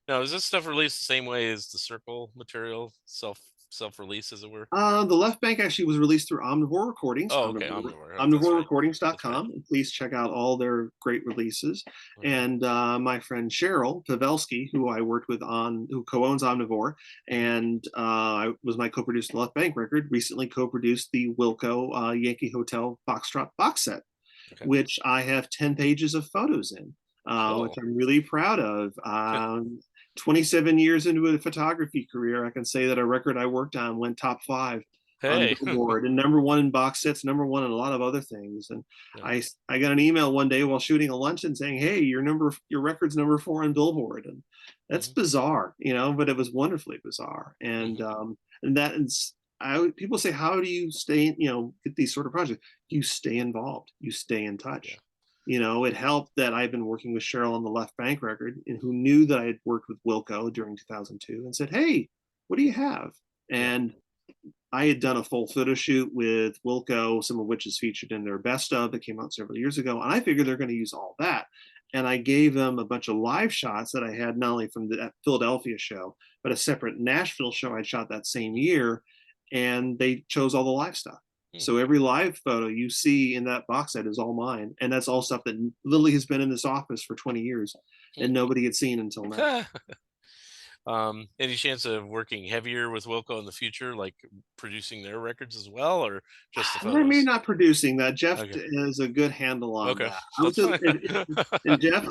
Now, is this stuff released the same way as the Cyrkle material, self release, as it were? The Left Bank actually was released through Omnivore Recordings, Oh, okay, Omnivore. Oh, that's right. That's right. omnivorerecordings.com, and please check out all their great releases. Okay. And my friend Cheryl Pavelski, who I worked with who co-owns Omnivore, Mhm. and I was my co-producer on the Left Bank record, recently co-produced the Wilco Yankee Hotel Foxtrot box set, Okay. which I have 10 pages of photos in, which Cool. I'm really proud of. 27 years into a photography career, I can say that a record I worked on went top 5 on Hey. Billboard and #1 in box sets, #1 in a lot of other things. And Yeah. I got an email one day while shooting a luncheon saying, "Hey, your record's #4 on Billboard," and that's Mhm. bizarre, but it was wonderfully bizarre. Mhm. And that is, people say, how do you stay, get these sort of projects? You stay involved, you stay in Yeah. touch. It helped that I've been working with Cheryl on the Left Bank record, and who knew that I had worked with Wilco during 2002 and said, "Hey, what do you have?" Yeah. And I had done a full photo shoot with Wilco, some of which is featured in their best of that came out several years ago. And I figured they're going to use all that. And I gave them a bunch of live shots that I had not only from the Philadelphia show, but a separate Nashville show I'd shot that same year. And they chose all the live stuff. Hmm. So every live photo you see in that box set is all mine. And that's all stuff that literally has been in this office for 20 years and nobody had seen until now. Hmm. Any chance of working heavier with Wilco in the future, like producing their records as well, or just the Maybe photos? not producing that. Jeff Okay. has a good handle on Okay. that. I would That's say, fine. and Jeff,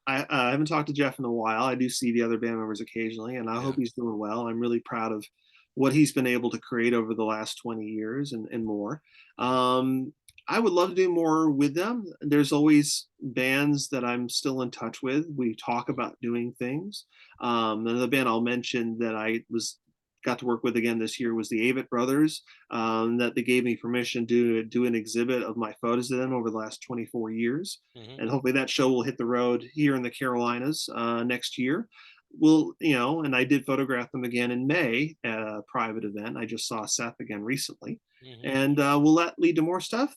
I haven't talked to Jeff in a while. I do see the other band members occasionally, and I hope Yeah. he's doing well. I'm really proud of what he's been able to create over the last 20 years and more. Mhm. Um, I would love to do more with them. There's always bands that I'm still in touch with. We talk about doing things. Another band I'll mention that I was got to work with again this year was the Avett Brothers. That they gave me permission to do an exhibit of my photos of them over the last 24 years, Hmm. and hopefully that show will hit the road here in the Carolinas next year. We'll, and I did photograph them again in May at a private event. I just saw Seth again recently, Hmm. and will that lead to more stuff?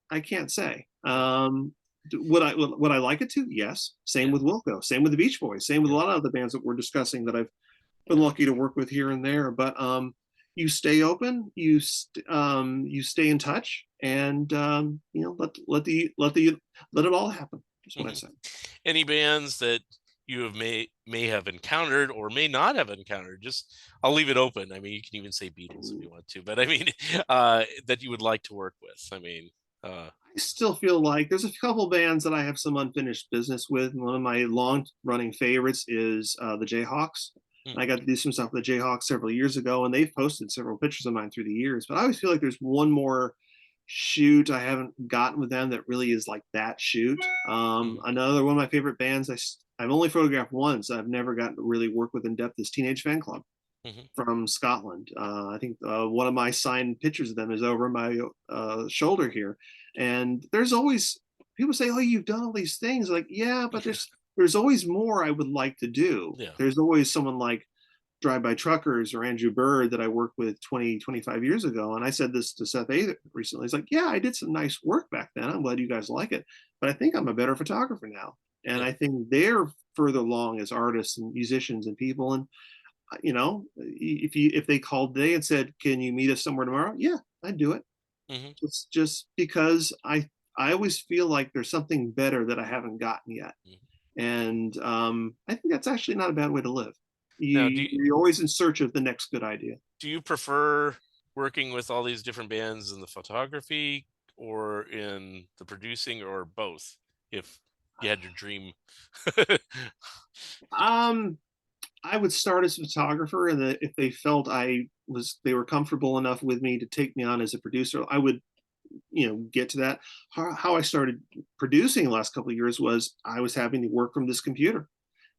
I can't say. Would I like it to? Yes. Same Yeah. with Wilco. Same with the Beach Boys. Same with a Yeah. lot of the bands that we're discussing that I've been Yeah. lucky to work with here and there. But you stay open. You stay in touch, and let it all happen. That's what I Hmm. say. Any bands that you have may have encountered or may not have encountered? Just I'll leave it open. I mean, you can even say Beatles if you want to, but I mean, that you would like to work with. I mean, uh, I still feel like there's a couple bands that I have some unfinished business with. One of my long running favorites is the Jayhawks. mm, I got to do some stuff with the Jayhawks several years ago, and they've posted several pictures of mine through the years. But I always feel like there's one more shoot I haven't gotten with them that really is like that shoot. mm, Another one of my favorite bands I've only photographed once. I've never gotten to really work with in depth is Teenage Fan Club mhm, from Scotland. I think one of my signed pictures of them is over my shoulder here. And there's always people say, "Oh, you've done all these things." Like, yeah, but there's always more I would like to do. yeah, There's always someone like Drive By Truckers or Andrew Bird that I worked with 20, 25 years ago. And I said this to Seth A recently. He's like, "Yeah, I did some nice work back then. I'm glad you guys like it. But I think I'm a better photographer now." And yeah, I think they're further along as artists and musicians and people. And if they called today and said, "Can you meet us somewhere tomorrow?" Yeah, I'd do it. mhm, It's just because I always feel like there's something better that I haven't gotten yet, mhm. and I think that's actually not a bad way to live. Now, You're always in search of the next good idea. do you prefer working with all these different bands in the photography or in the producing or both? If you had your dream. Um, I would start as a photographer, and if they felt they were comfortable enough with me to take me on as a producer, I would get to that. How I started producing the last couple of years was I was having to work from this computer,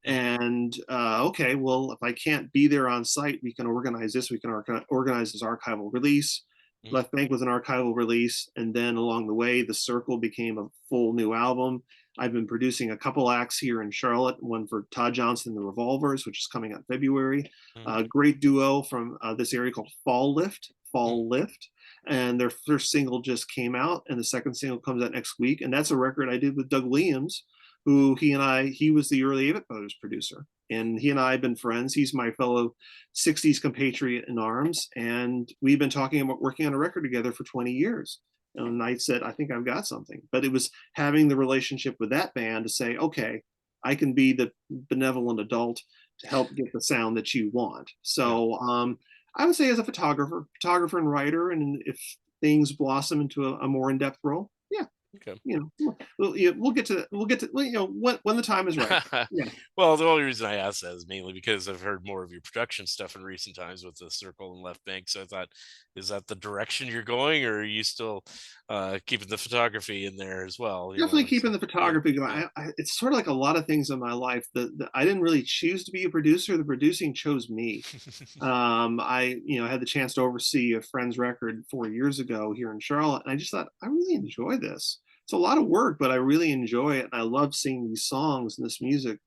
Mhm, and okay, well, if I can't be there on site, we can organize this. We can organize this archival release. mhm, Left Bank was an archival release, and then along the way, the Cyrkle became a full new album. I've been producing a couple acts here in Charlotte, one for Todd Johnson and the Revolvers, which is coming out in February. mhm, A great duo from this area called mhm, Fall Lift, and their first single just came out, and the second single comes out next week, and that's a record I did with Doug Williams, who he was the early Avett Brothers producer, and he and I have been friends. He's my fellow 60s compatriot in arms, and we've been talking about working on a record together for 20 years. And I said, I think I've got something. But it was having the relationship with that band to say, okay, I can be the benevolent adult to help get the sound that you want. yeah, So I would say as a photographer and writer, and if things blossom into a more in-depth role, yeah, okay. we'll get to that. We'll get to when the time is right. Yeah, Well, the only reason I asked that is mainly because I've heard more of your production stuff in recent times with the Cyrkle and Left Bank. So I thought, is that the direction you're going, or are you still keeping the photography in there as well? You definitely know, so keeping the yeah, photography going. yeah. It's sort of like a lot of things in my life that I didn't really choose to be a producer. The producing chose me. I had the chance to oversee a friend's record 4 years ago here in Charlotte, and I just thought I really enjoy this. It's a lot of work, but I really enjoy it, and I love seeing these songs and this music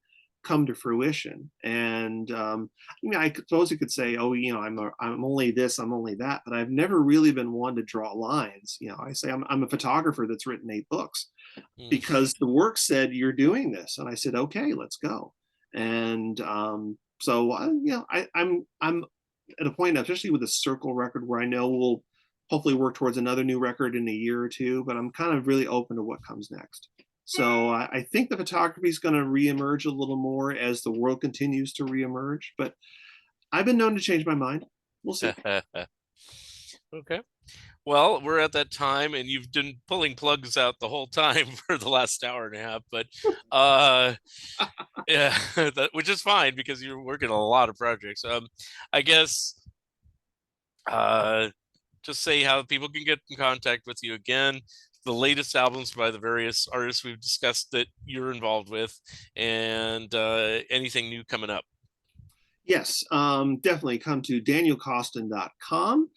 come to fruition. And I suppose you could say, "Oh, I'm only this, I'm only that," but I've never really been one to draw lines. I say I'm a photographer that's written 8 books Mm, because the work said you're doing this, and I said, "Okay, let's go." And so I'm at a point, especially with the Cyrkle record, where I know we'll hopefully work towards another new record in a year or two. But I'm kind of really open to what comes next. So I think the photography is going to reemerge a little more as the world continues to reemerge. But I've been known to change my mind. We'll see. okay. Well, we're at that time, and you've been pulling plugs out the whole time for the last hour and a half. But uh, yeah, which is fine because you're working on a lot of projects. I guess uh, just say how people can get in contact with you again. the latest albums by the various artists we've discussed that you're involved with, and anything new coming up. Yes, definitely come to danielcoston.com.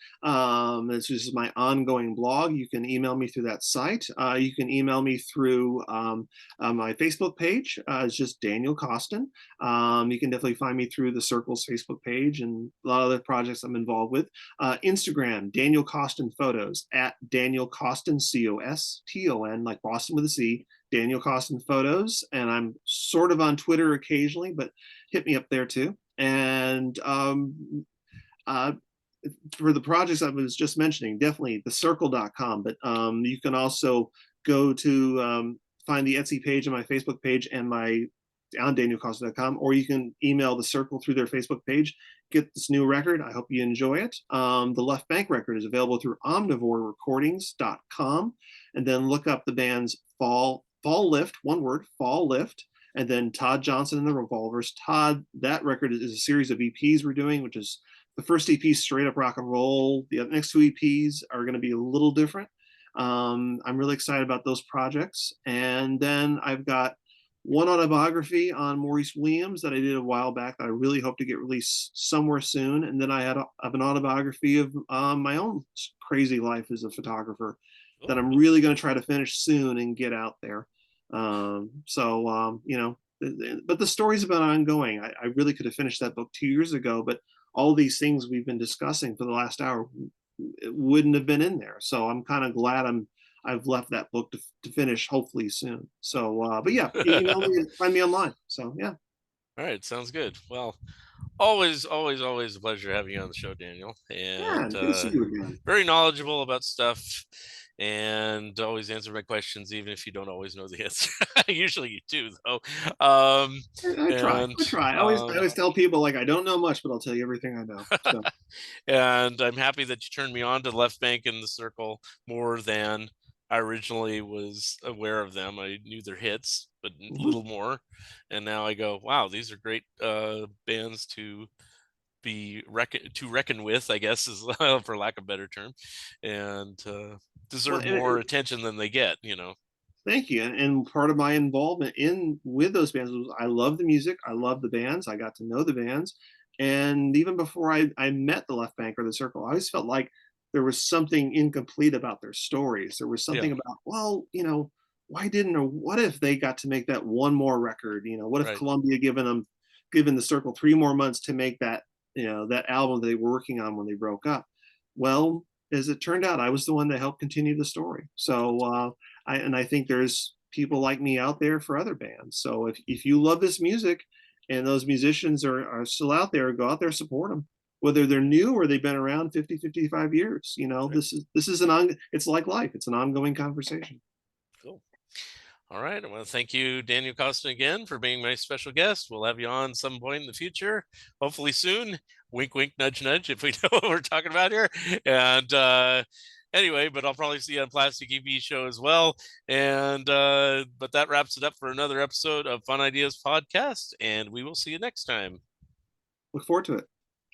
This is my ongoing blog. You can email me through that site. You can email me through my Facebook page. It's just Daniel Coston. You can definitely find me through the Cyrkle's Facebook page and a lot of other projects I'm involved with. Instagram, Daniel Coston Photos, at Daniel Coston, Coston, like Boston with a C, Daniel Coston Photos. And I'm sort of on Twitter occasionally, but hit me up there too. And uh, for the projects I was just mentioning, definitely the Cyrkle.com, but you can also go to find the Etsy page and my Facebook page and my on danielcoston.com, or you can email the Cyrkle through their Facebook page. Get this new record. I hope you enjoy it. The Left Bank record is available through omnivorerecordings.com, and then look up the band's Fall Lift, one word, Fall Lift, and then Todd Johnson and the Revolvers. Todd, that record is a series of EPs we're doing, which is the first EP straight up rock and roll. The next two EPs are going to be a little different. I'm really excited about those projects. And then I've got one autobiography on Maurice Williams that I did a while back that I really hope to get released somewhere soon. And then I have an autobiography of my own crazy life as a photographer that Cool. I'm really going to try to finish soon and get out there. You know, but the story's been ongoing. I really could have finished that book 2 years ago, but all these things we've been discussing for the last hour wouldn't have been in there. So I'm kind of glad I've left that book to finish hopefully soon. So, but yeah, email me and find me online. So yeah, All right, sounds good. Well, always a pleasure having you on the show, Daniel, yeah, and good to see you again. very knowledgeable about stuff, and always answer my questions, even if you don't always know the answer. Usually you do, though. Um, I try. and I try. I always tell people like I don't know much, but I'll tell you everything I know. So and I'm happy that you turned me on to Left Bank and the Cyrkle more than I originally was aware of them. I knew their hits, but mhm. little more. And now I go, wow, these are great bands to to reckon with, I guess, is for lack of a better term, and Well, deserve more attention than they get. thank you. And part of my involvement in with those bands was I love the music, I love the bands, I got to know the bands. And even before I met the Left Bank or the Cyrkle, I always felt like there was something incomplete about their stories. There was Yeah, something about, well, why didn't or what if they got to make that one more record? What if right. Columbia given the Cyrkle 3 more months to make that album they were working on when they broke up? Well, as it turned out, I was the one that helped continue the story. So I think there's people like me out there for other bands. So if you love this music and those musicians are still out there, go out there, support them. Whether they're new or they've been around 50, 55 years, Right. this is it's like life. It's an ongoing conversation. Cool. All right. I want to thank you, Daniel Costin, again for being my special guest. We'll have you on some point in the future, hopefully soon. Wink, wink, nudge, nudge, if we know what we're talking about here. And anyway, but I'll probably see you on Plastic EV show as well. And but that wraps it up for another episode of Fun Ideas Podcast. And we will see you next time. Look forward to it.